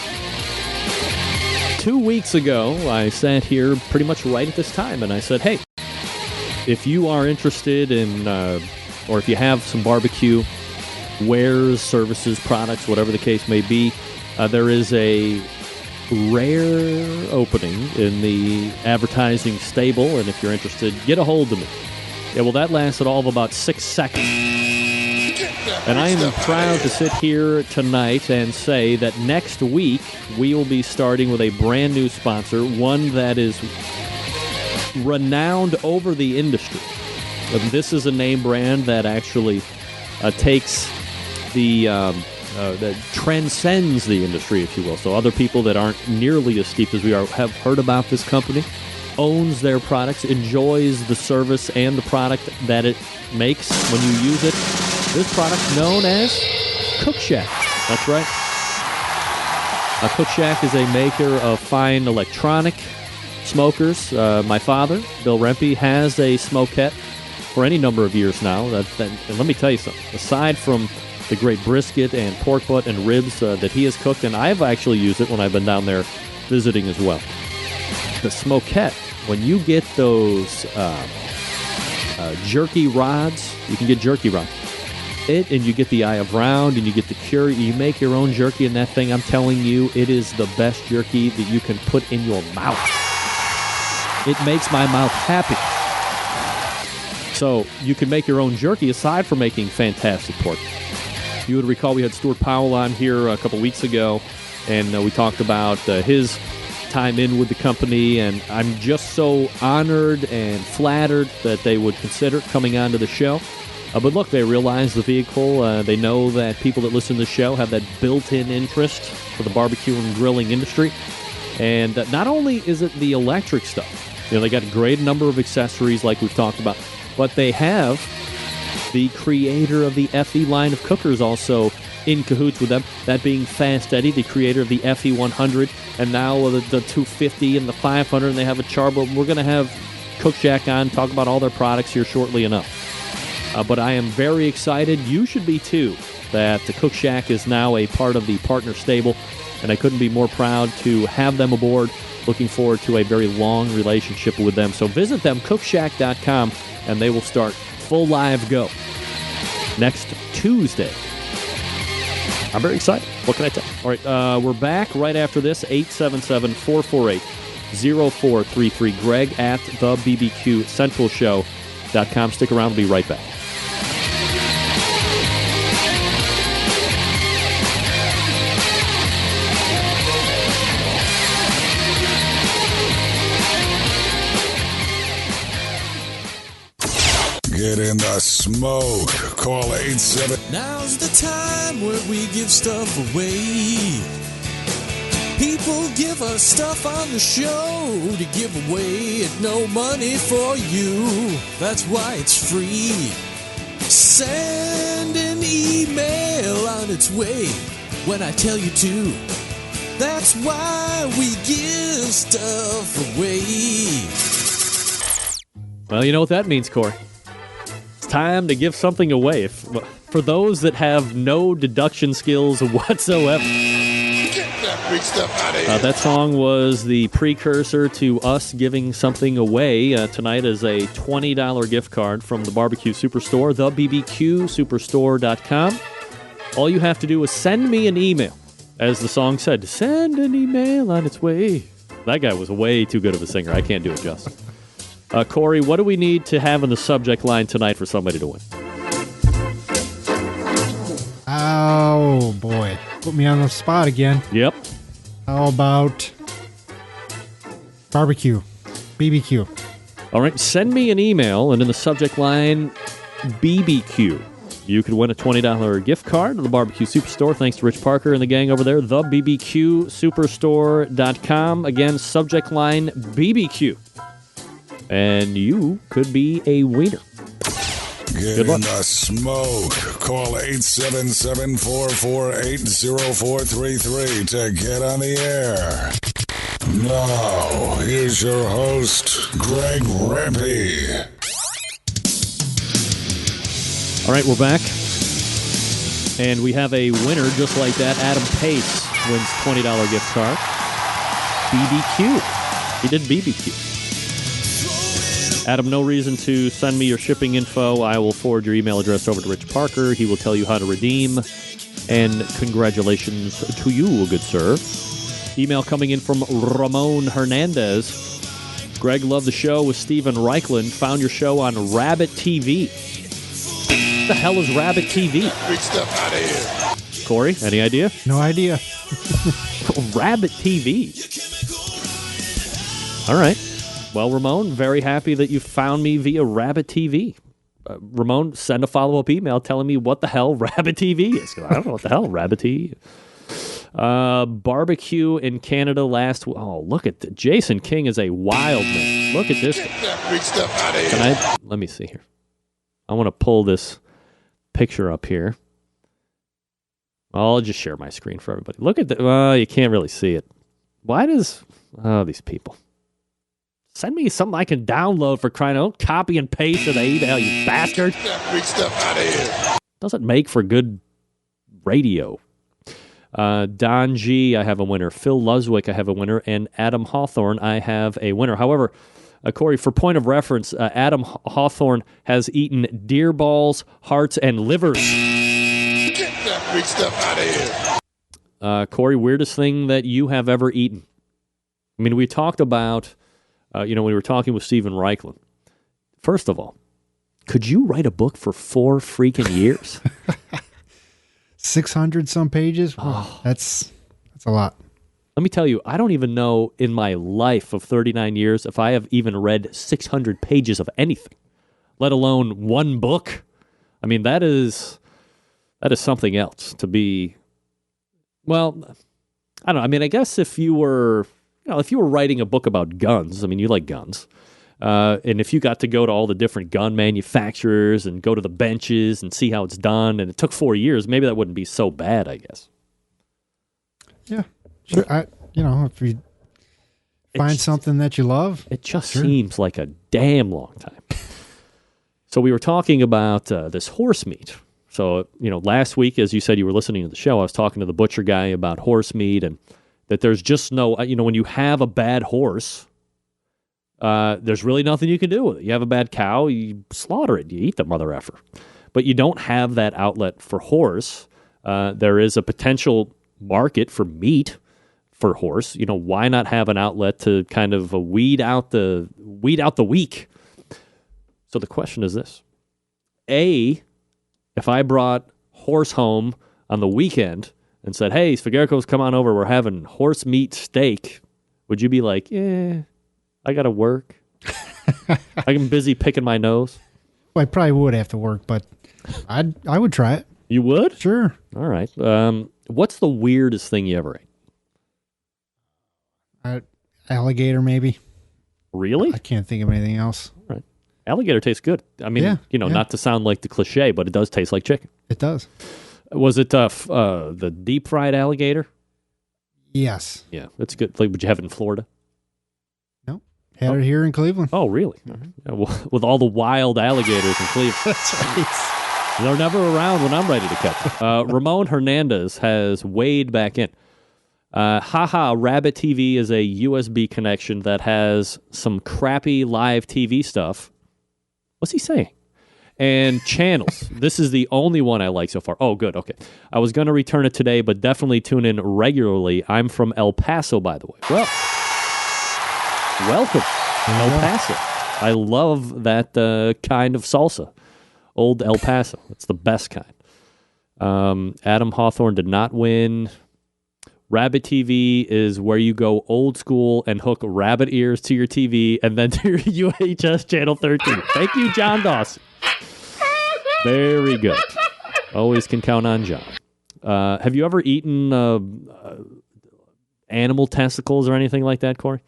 2 weeks ago, I sat here pretty much right at this time, and I said, hey, if you are interested in, or if you have some barbecue wares, services, products, whatever the case may be, there is a rare opening in the advertising stable, and if you're interested, get a hold of me. Yeah, well, that lasted all of about 6 seconds. And I am proud to sit here tonight and say that next week we will be starting with a brand new sponsor, one that is renowned over the industry. This is a name brand that actually takes that transcends the industry, if you will. So other people that aren't nearly as steeped as we are have heard about this company, owns their products, enjoys the service and the product that it makes when you use it. This product known as Cook Shack. That's right. Cook Shack is a maker of fine electronic smokers. My father, Bill Rempe, has a smokette for any number of years now. And let me tell you something. Aside from the great brisket and pork butt and ribs that he has cooked, and I've actually used it when I've been down there visiting as well. The smokette, when you get those jerky rods, you can get jerky rods. And you get the eye of round, and you get the cure. You make your own jerky in that thing. I'm telling you, it is the best jerky that you can put in your mouth. It makes my mouth happy. So you can make your own jerky aside from making fantastic pork. You would recall we had Stuart Powell on here a couple weeks ago, and we talked about his time in with the company, and I'm just so honored and flattered that they would consider coming onto the show. But look, they realize the vehicle. They know that people that listen to the show have that built-in interest for the barbecue and grilling industry. And not only is it the electric stuff, they got a great number of accessories like we've talked about, but they have the creator of the FE line of cookers also in cahoots with them, that being Fast Eddie, the creator of the FE 100, and now the 250 and the 500, and they have a Charbo. We're going to have Cook Shack on, talk about all their products here shortly enough. But I am very excited. You should be too, that the Cook Shack is now a part of the partner stable, and I couldn't be more proud to have them aboard. Looking forward to a very long relationship with them. So visit them, cookshack.com, and they will start full live go next Tuesday. I'm very excited. What can I tell you? All right, we're back right after this, 877-448-0433. Greg at thebbqcentralshow.com. Stick around. We'll be right back. Get in the smoke. Call 87. Now's the time where we give stuff away. People give us stuff on the show to give away at no money for you. That's why it's free. Send an email on its way when I tell you to. That's why we give stuff away. Well, you know what that means, Corey. Time to give something away for those that have no deduction skills whatsoever. Get that free stuff out of here. That song was the precursor to us giving something away. Tonight is a $20 gift card from the Barbecue Superstore, thebbqsuperstore.com. All you have to do is send me an email. As the song said, send an email on its way. That guy was way too good of a singer. I can't do it justice. Corey, what do we need to have in the subject line tonight for somebody to win? Oh, boy. Put me on the spot again. Yep. How about barbecue? BBQ. All right, send me an email, and in the subject line, BBQ. You could win a $20 gift card to the Barbecue Superstore, thanks to Rich Parker and the gang over there, thebbqsuperstore.com. Again, subject line, BBQ. And you could be a winner. Get in the smoke. Call 877-448-0433 to get on the air. Now, here's your host, Greg Rempe. All right, we're back. And we have a winner just like that. Adam Pace wins $20 gift card. BBQ. He did BBQ. Adam, no reason to send me your shipping info. I will forward your email address over to Rich Parker. He will tell you how to redeem. And congratulations to you, good sir. Email coming in from Ramon Hernandez. Greg, loved the show with Steven Reichland. Found your show on Rabbit TV. What the hell is Rabbit TV? Big stuff out of here. Corey, any idea? No idea. Rabbit TV. All right. Well, Ramon, very happy that you found me via Rabbit TV. Ramon, send a follow-up email telling me what the hell Rabbit TV is. I don't know what the hell Rabbit TV is. Barbecue in Canada last. Oh, look at the Jason King is a wild man. Look at this. Get that freak stuff out of here. Let me see here. I want to pull this picture up here. I'll just share my screen for everybody. Look at the. You can't really see it. Why does these people send me something I can download for crying out? Copy and paste to the email, you bastard. Get that freak stuff out of here. Doesn't make for good radio. Don G, I have a winner. Phil Luswick, I have a winner. And Adam Hawthorne, I have a winner. However, Corey, for point of reference, Adam Hawthorne has eaten deer balls, hearts, and livers. Get that freak stuff out of here. Corey, weirdest thing that you have ever eaten? I mean, we talked about, when we were talking with Stephen Reichlin. First of all, could you write a book for 4 freaking years? 600 some pages. Wow, that's a lot. Let me tell you, I don't even know in my life of 39 years if I have even read 600 pages of anything, let alone one book. I mean, that is something else to be. Well, I don't know. I mean, I guess if you were writing a book about guns, I mean, you like guns. And if you got to go to all the different gun manufacturers and go to the benches and see how it's done, and it took 4 years, maybe that wouldn't be so bad, I guess. Yeah, sure. If you find something that you love, it just seems like a damn long time. So we were talking about this horse meat. So, last week, as you said, you were listening to the show, I was talking to the butcher guy about horse meat and that there's just no, when you have a bad horse, there's really nothing you can do with it. You have a bad cow, you slaughter it, you eat the mother effer. But you don't have that outlet for horse. There is a potential market for meat for horse. Why not have an outlet to kind of weed out the weak? So the question is this. A, if I brought horse home on the weekend and said, hey, Svigerko's, come on over, we're having horse meat steak, would you be like, yeah, I got to work. I'm busy picking my nose. Well, I probably would have to work, but I would try it. You would? Sure. All right. What's the weirdest thing you ever ate? Alligator, maybe. Really? I can't think of anything else. All right. Alligator tastes good. I mean, not to sound like the cliche, but it does taste like chicken. It does. Was it the deep fried alligator? Yes. Yeah, that's good. Like, would you have it in Florida? No. Had it here in Cleveland. Oh, really? Mm-hmm. Yeah, well, with all the wild alligators in Cleveland. That's right. They're never around when I'm ready to catch them. Ramon Hernandez has weighed back in. Rabbit TV is a USB connection that has some crappy live TV stuff. What's he saying? And channels. This is the only one I like so far. Oh, good. Okay. I was going to return it today, but definitely tune in regularly. I'm from El Paso, by the way. Well, welcome to El Paso. I love that kind of salsa. Old El Paso. It's the best kind. Adam Hawthorne did not win. Rabbit TV is where you go old school and hook rabbit ears to your TV and then to your UHS Channel 13. Thank you, John Dawson. Very good. Always can count on John. Have you ever eaten animal testicles or anything like that, Corey?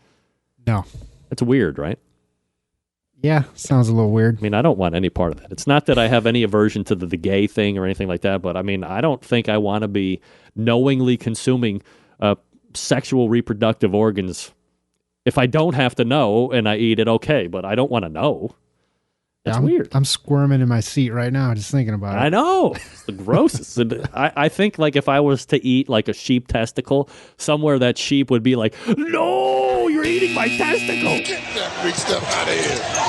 No. That's weird, right? Yeah, sounds a little weird. I mean, I don't want any part of that. It's not that I have any aversion to the gay thing or anything like that, but I mean, I don't think I want to be knowingly consuming sexual reproductive organs. If I don't have to know and I eat it, okay, but I don't want to know. That's weird. I'm squirming in my seat right now just thinking about it. I know. It's the grossest. I think like if I was to eat like a sheep testicle, somewhere that sheep would be like, no, you're eating my testicle. Get that freak stuff out of here.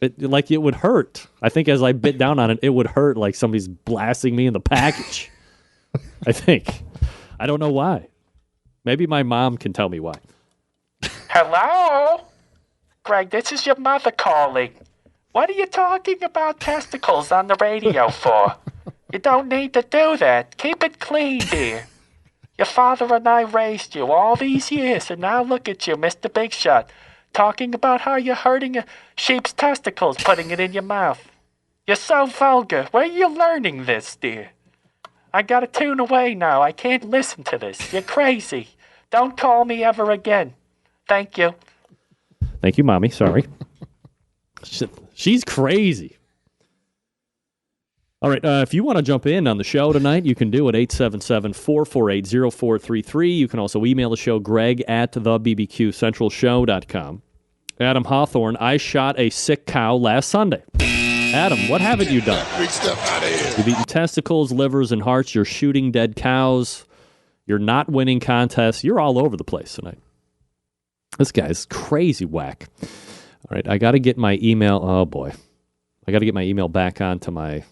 It would hurt. I think as I bit down on it, it would hurt like somebody's blasting me in the package. I think. I don't know why. Maybe my mom can tell me why. Hello? Greg, this is your mother calling. What are you talking about testicles on the radio for? You don't need to do that. Keep it clean, dear. Your father and I raised you all these years, and now look at you, Mr. Big Shot, talking about how you're hurting a sheep's testicles, putting it in your mouth. You're so vulgar. Where are you learning this, dear? I gotta tune away now. I can't listen to this. You're crazy. Don't call me ever again. Thank you. Thank you, Mommy. Sorry. She's crazy. All right, if you want to jump in on the show tonight, you can do it, 877-448-0433. You can also email the show, greg@thebbqcentralshow.com. Adam Hawthorne, I shot a sick cow last Sunday. Adam, what haven't you done? Big stuff out of here. You've eaten testicles, livers, and hearts. You're shooting dead cows. You're not winning contests. You're all over the place tonight. This guy's crazy whack. All right, I got to get my email. Oh, boy. I got to get my email back onto my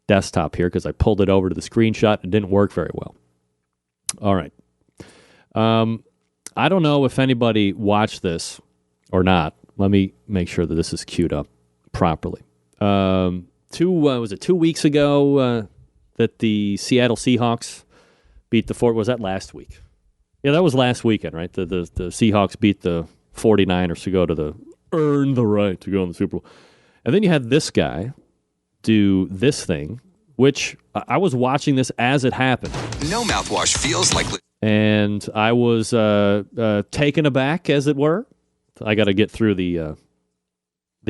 desktop here because I pulled it over to the screenshot. It didn't work very well. All right. I don't know if anybody watched this or not. Let me make sure that this is queued up properly. 2 weeks ago that the Seattle Seahawks beat the Fort? Was that last week? Yeah, that was last weekend, right? The Seahawks beat the 49ers to earn the right to go in the Super Bowl. And then you had this guy do this thing, which I was watching this as it happened. No mouthwash feels like... And I was taken aback, as it were. I got to get through the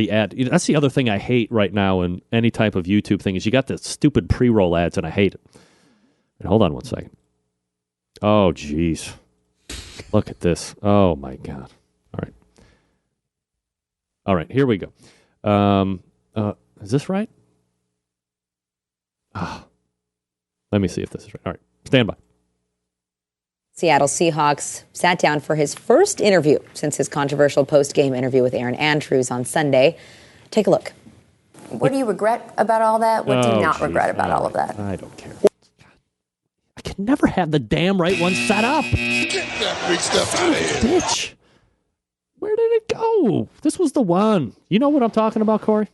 ad. That's the other thing I hate right now in any type of YouTube thing is you got the stupid pre-roll ads, and I hate it. Hold on one second. Oh, jeez. Look at this. Oh, my God. All right, here we go. Is this right? Let me see if this is right. All right, stand by. Seattle Seahawks sat down for his first interview since his controversial post-game interview with Aaron Andrews on Sunday. Take a look. What do you regret about all that? What do you not regret about all of that? I don't care. I can never have the damn right one set up. Get that big stuff out of here. Bitch. Where did it go? This was the one. You know what I'm talking about, Corey?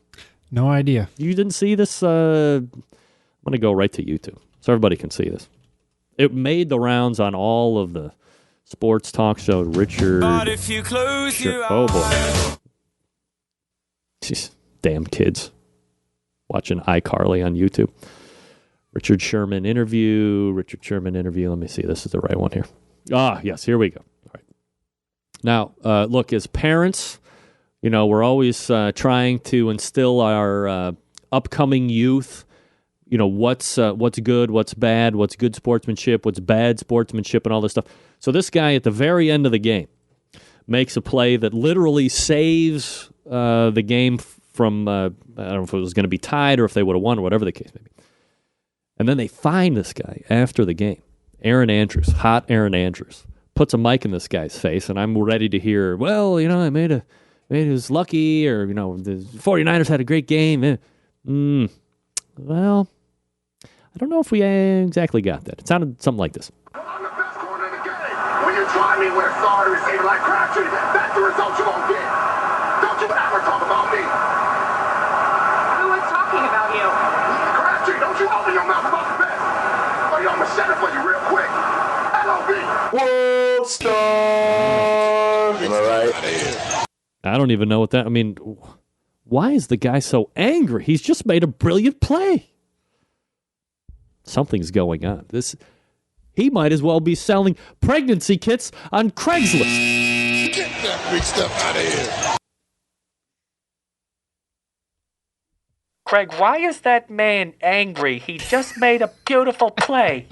No idea. You didn't see this? I'm going to go right to YouTube so everybody can see this. It made the rounds on all of the sports talk show. Richard. But if you close your Oh, boy. Jeez, damn kids. Watching iCarly on YouTube. Richard Sherman interview. Let me see. This is the right one here. Yes. Here we go. All right. Now, look, as parents, we're always trying to instill our upcoming youth, what's good, what's bad, what's good sportsmanship, what's bad sportsmanship, and all this stuff. So this guy at the very end of the game makes a play that literally saves the game from, I don't know if it was going to be tied or if they would have won or whatever the case may be. And then they find this guy after the game, Aaron Andrews, hot Aaron Andrews, puts a mic in this guy's face, and I'm ready to hear, well, I it was lucky, or, the 49ers had a great game. Well, I don't know if we exactly got that. It sounded something like this. I'm the best corner in the game. When you try me with a sorry receiver like Crabtree, that's the result you won't get. Don't you ever talk about me. Who was talking about you? Crabtree, don't you open your mouth about the best. Or I'm going to shut it for you real quick. LOB. World star. Am I right? I don't even know what that... why is the guy so angry? He's just made a brilliant play. Something's going on. He might as well be selling pregnancy kits on Craigslist. Get that big stuff out of here. Craig, why is that man angry? He just made a beautiful play.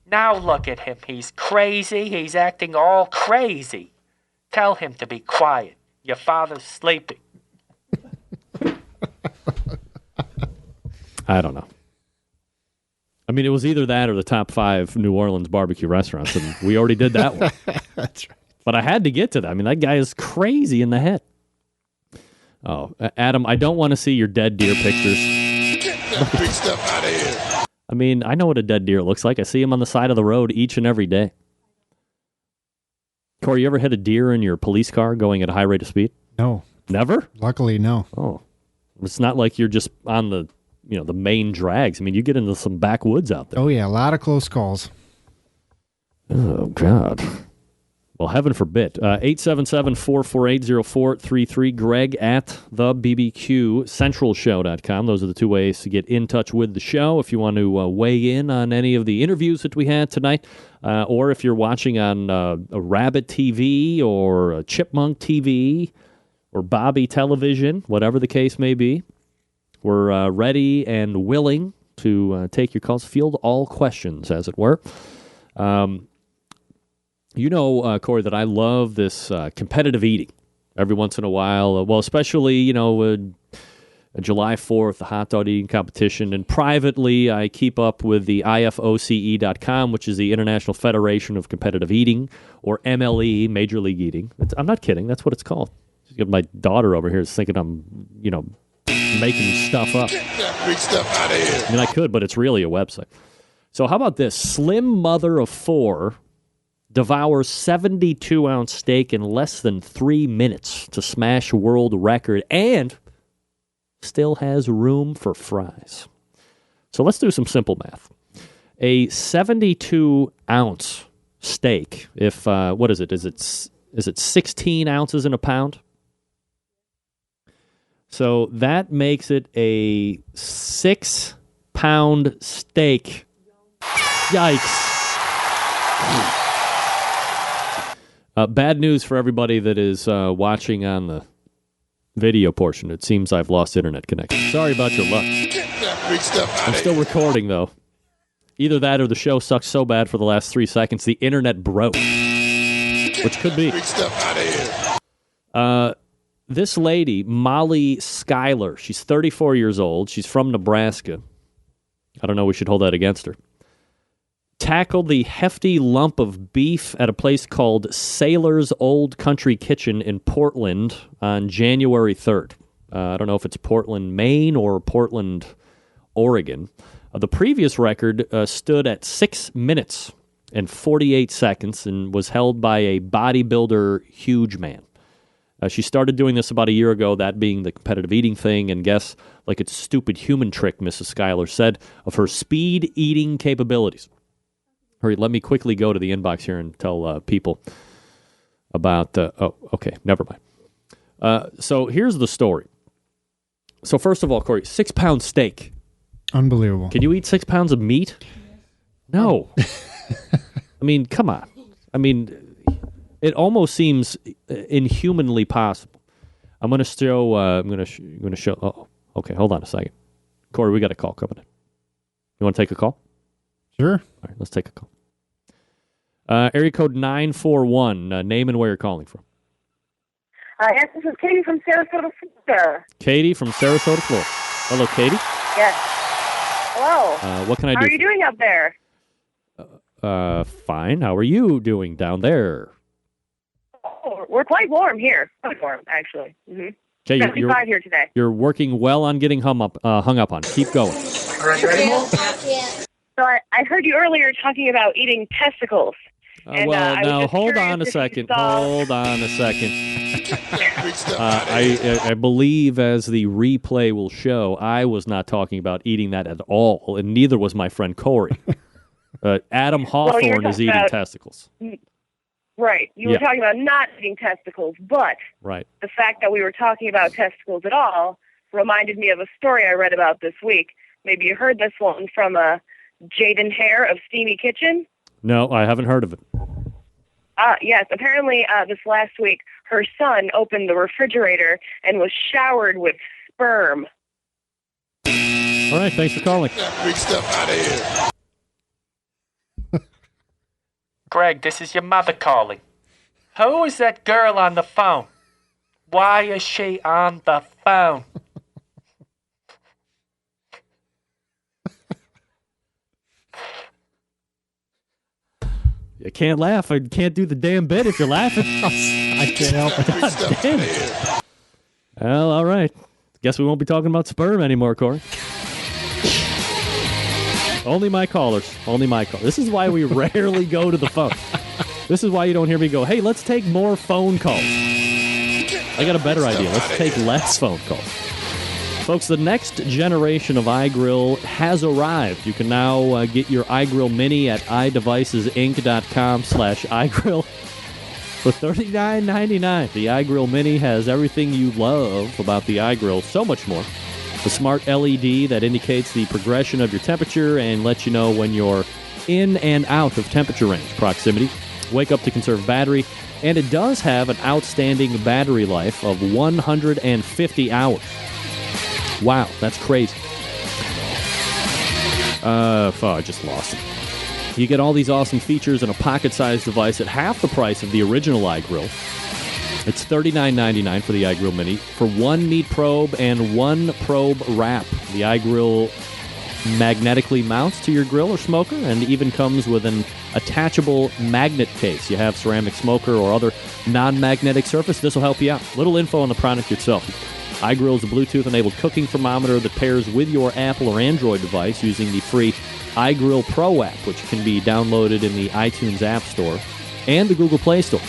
Now look at him. He's crazy. He's acting all crazy. Tell him to be quiet. Your father's sleeping. I don't know. It was either that or the top 5 New Orleans barbecue restaurants, and we already did that one. That's right. But I had to get to that. That guy is crazy in the head. Oh, Adam, I don't want to see your dead deer pictures. Get that big stuff out of here. I know what a dead deer looks like. I see him on the side of the road each and every day. Corey, you ever hit a deer in your police car going at a high rate of speed? No. Never? Luckily, no. Oh. It's not like you're just on the main drags. You get into some backwoods out there. Oh, yeah, a lot of close calls. Oh, God. Well, heaven forbid. 877-448-0433. Greg at thebbqcentralshow.com. Those are the two ways to get in touch with the show. If you want to weigh in on any of the interviews that we had tonight, or if you're watching on a Rabbit TV or a Chipmunk TV or Bobby Television, whatever the case may be, we're ready and willing to take your calls, field all questions, as it were. You know, Corey, that I love this competitive eating every once in a while. Well, especially, July 4th, the hot dog eating competition. And privately, I keep up with the IFOCE.com, which is the International Federation of Competitive Eating, or MLE, Major League Eating. I'm not kidding. That's what it's called. My daughter over here is thinking I'm, making stuff up. Get that big stuff out of here. I mean, I could, but it's really a website. So how about this? Slim mother of 4 devours 72-ounce steak in less than 3 minutes to smash world record and still has room for fries. So let's do some simple math. A 72-ounce steak, if, what is it? Is it 16 ounces in a pound? So that makes it a 6-pound steak. Yikes. Bad news for everybody that is watching on the video portion. It seems I've lost internet connection. Sorry about your luck. Get that big stuff out I'm of still here. recording, though. Either that or the show sucked so bad for the last 3 seconds, the internet broke. Which could be. Big stuff out of here. This lady, Molly Schuyler, she's 34 years old. She's from Nebraska. I don't know, we should hold that against her. Tackled the hefty lump of beef at a place called Sailor's Old Country Kitchen in Portland on January 3rd. I don't know if it's Portland, Maine or Portland, Oregon. The previous record stood at 6 minutes and 48 seconds and was held by a bodybuilder huge man. She started doing this about a year ago, that being the competitive eating thing, and guess, like it's a stupid human trick, Mrs. Schuyler said, of her speed eating capabilities. Hurry, let me quickly go to the inbox here and tell people about... okay, never mind. So here's the story. So first of all, Corey, 6-pound steak. Unbelievable. Can you eat 6 pounds of meat? No. I mean, come on. I mean, it almost seems inhumanly possible. I'm going to show... I'm going to show... Oh, okay, hold on a second. Corey, we got a call coming in. You want to take a call? Sure. All right, let's take a call. Area code 941. Name and where you're calling from. Yes, this is Katie from Sarasota, Florida. Katie from Sarasota, Florida. Hello, Katie. Yes. Hello. What can I do? How are you doing up there? Fine. How are you doing down there? Oh, we're quite warm here. Quite warm, actually. Mm-hmm. Okay, 75 here today. You're working well on getting hung up on. Keep going. So I heard you earlier talking about eating testicles. Now hold on a second. Hold on a second. I believe, as the replay will show, I was not talking about eating that at all, and neither was my friend Corey. Adam Hawthorne is eating testicles. Right. You were talking about not eating testicles, but right. The fact that we were talking about testicles at all reminded me of a story I read about this week. Maybe you heard this one from Jaden Hare of Steamy Kitchen. No, I haven't heard of it. Yes, apparently this last week, her son opened the refrigerator and was showered with sperm. All right, thanks for calling. Big stuff out of here. Greg, this is your mother calling. Who is that girl on the phone? Why is she on the phone? You can't laugh. I can't do the damn bit if you're laughing. I can't help it. God damn it. Well, all right. Guess we won't be talking about sperm anymore, Corey. Only my callers. Only my callers. This is why we rarely go to the phone. This is why you don't hear me go, hey, let's take more phone calls. I got a better idea. Let's take less phone calls. Folks, the next generation of iGrill has arrived. You can now get your iGrill Mini at iDevicesinc.com/iGrill. For $39.99, the iGrill Mini has everything you love about the iGrill, so much more. The smart LED that indicates the progression of your temperature and lets you know when you're in and out of temperature range proximity. Wake up to conserve battery, and it does have an outstanding battery life of 150 hours. Wow, that's crazy. I just lost it. You get all these awesome features in a pocket-sized device at half the price of the original iGrill. It's $39.99 for the iGrill Mini for one meat probe and one probe wrap. The iGrill magnetically mounts to your grill or smoker and even comes with an attachable magnet case. You have ceramic smoker or other non-magnetic surface, this will help you out. Little info on the product itself. iGrill is a Bluetooth-enabled cooking thermometer that pairs with your Apple or Android device using the free iGrill Pro app, which can be downloaded in the iTunes App Store and the Google Play Store.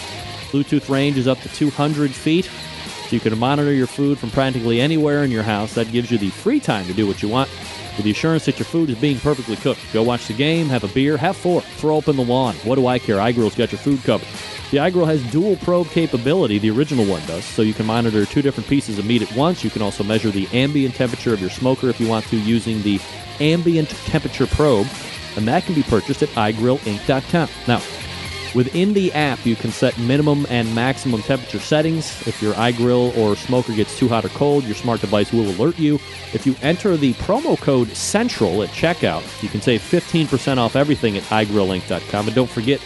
Bluetooth range is up to 200 feet, so you can monitor your food from practically anywhere in your house. That gives you the free time to do what you want, with the assurance that your food is being perfectly cooked. Go watch the game, have a beer, have four, throw open the lawn. What do I care? iGrill's got your food covered. The iGrill has dual probe capability, the original one does, so you can monitor two different pieces of meat at once. You can also measure the ambient temperature of your smoker if you want to using the ambient temperature probe, and that can be purchased at iGrillInc.com. Now, within the app, you can set minimum and maximum temperature settings. If your iGrill or smoker gets too hot or cold, your smart device will alert you. If you enter the promo code CENTRAL at checkout, you can save 15% off everything at iGrillInc.com. And don't forget,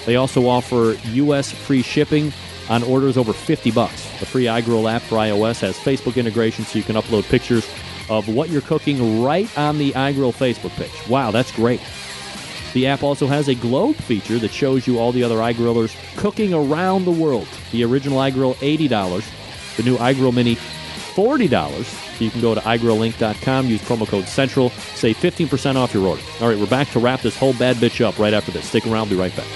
they also offer U.S. free shipping on orders over $50. The free iGrill app for iOS has Facebook integration, so you can upload pictures of what you're cooking right on the iGrill Facebook page. Wow, that's great. The app also has a globe feature that shows you all the other iGrillers cooking around the world. The original iGrill, $80. The new iGrill Mini, $40. So you can go to iGrillInc.com, use promo code CENTRAL, save 15% off your order. All right, we're back to wrap this whole bad bitch up right after this. Stick around, we'll be right back.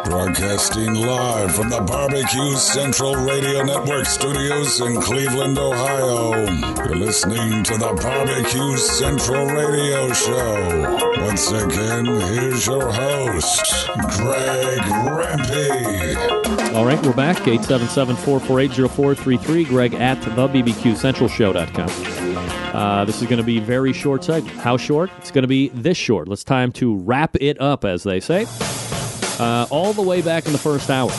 Broadcasting live from the Barbecue Central Radio Network studios in Cleveland, Ohio. You're listening to the Barbecue Central Radio Show. Once again, here's your host, Greg Rempe. All right, we're back. 877-448-0433. Greg at thebbqcentralshow.com. This is going to be a very short segment. How short? It's going to be this short. It's time to wrap it up, as they say. All the way back in the first hour,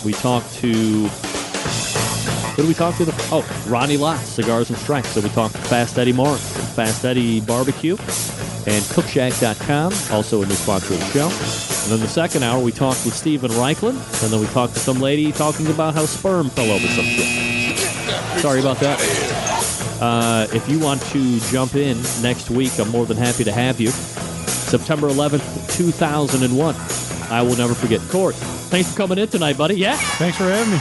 we talked to... Who did we talk to? Ronnie Lott, Cigars and Stripes. So we talked to Fast Eddie Morris, Fast Eddie Barbecue, and Cookshack.com, also a new sponsor of the show. And then the second hour, we talked with Steven Reichland, and then we talked to some lady talking about how sperm fell over some shit. Sorry about that. If you want to jump in next week, I'm more than happy to have you. September 11th, 2001. I will never forget. Corey, thanks for coming in tonight, buddy. Yeah? Thanks for having me.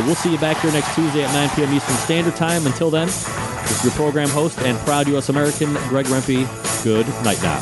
We'll see you back here next Tuesday at 9 p.m. Eastern Standard Time. Until then, this is your program host and proud U.S. American, Greg Rempe. Good night now.